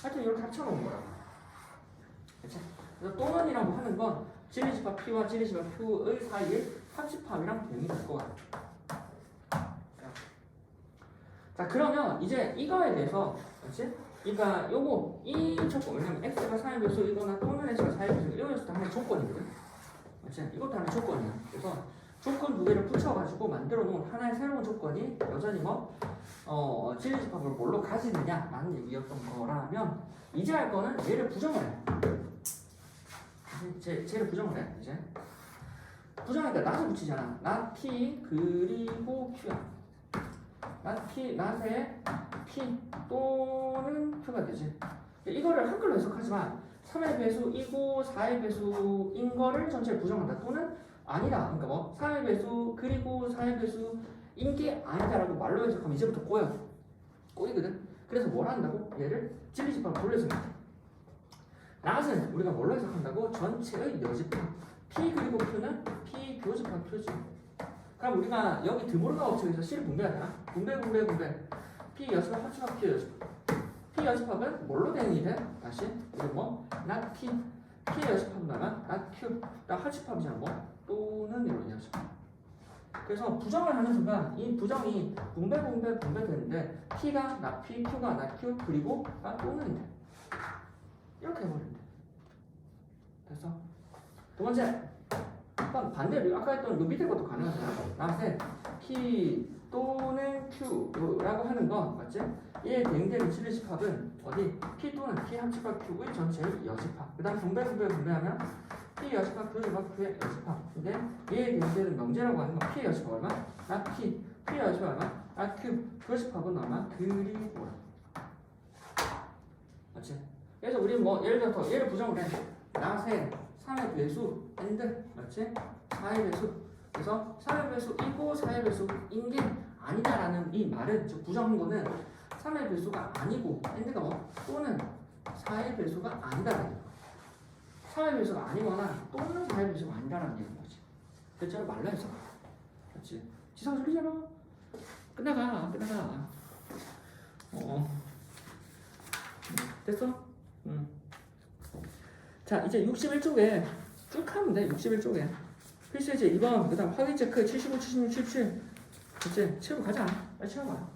하여튼 이렇게 합쳐놓은 거라고. 그치? 그래서 또는이라고 하는 건 진리집합 P와 진리집합 Q의 사이에 합집합이랑 대응이 될 것 같아. 자 그러면 이제 이거에 대해서 그치? 그러니까 요거 이 조건 왜냐면 x가 4의 배수이거나 또는 x가 4의 배수 이거에서 다 하나의 조건이거든. 맞지? 이것도 하나의 조건이야. 그래서 조건 두 개를 붙여가지고 만들어 놓은 하나의 새로운 조건이 여전히 뭐 진리집합을 뭘로 가지느냐라는 얘기였던 거라면 이제 할 거는 얘를 부정을 해. 쟤를 부정을 해. 이제 부정하니까 낫을 붙이잖아. 낫 p 그리고 q야. 낫의 p 또는 q가 되지. 이거를 한글로 해석하지만 3의 배수이고 4의 배수인 거를 전체를 부정한다. 또는 아니다. 그러니까 뭐 3의 배수 그리고 4의 배수인 게 아니다라고 말로 해석하면 이제부터 꼬이거든. 그래서 뭘 한다고? 얘를 진리집합으로 돌려서 해. 낫은 우리가 뭘로 해석한다고? 전체의 여집합. p 그리고 q는 p 교집합 q지. 그럼 우리가 여기 드모르가 법칙에서 C를 분배하잖아. 분배. P 여집합 합집합 Q 여집합. P 여집합은 뭘로 대응이 돼? 다시 우리 뭐? not P. P 여집합은 뭐야? not Q. 나 합집합이잖아. 뭐? 또는 이런 여집합. 그래서 부정을 하는 순간 이 부정이 분배 되는데 P가 not P, Q가 not Q 그리고 또는 돼. 이렇게 해버리면 돼. 됐어? 두 번째. 반대로 아까 했던 요 밑에 것도 가능하잖아. 나한테 P 또는 Q라고 하는 건 맞지? 얘 대응되는 진리집합은 어디? P 또는 P 합집합 Q의 전체의 여집합. 그 다음 분배하면 P 여집합 Q집합 Q의 여집합. 근데 얘 대응되는 명제라고 하는 건 P 여집합 얼마? 나 P 여집합 얼마? 나 Q 여집합은 얼마? 그리고 맞지? 그래서 우리 뭐 예를 들어서 얘를 부정을 해. 나세 3의 배수 and 맞지? 4의 배수. 그래서 3의 배수이고 4의 배수인 게 아니다라는 이 말은 즉 부정한 거는 3의 배수가 아니고 and가 뭐 또는 4의 배수가 아니다라는 거. 3의 배수가 아니거나 또는 4의 배수가 아니다라는 얘기인 거지. 대체로 말로 해서 그렇지. 지성 소리잖아. 끝나가. 됐어? 자 이제 61쪽에 쭉 하면 돼. 61쪽에 필수 이제 2번 그 다음 확인 체크 75, 76, 77 그치? 채우고 가자. 빨리 채워봐.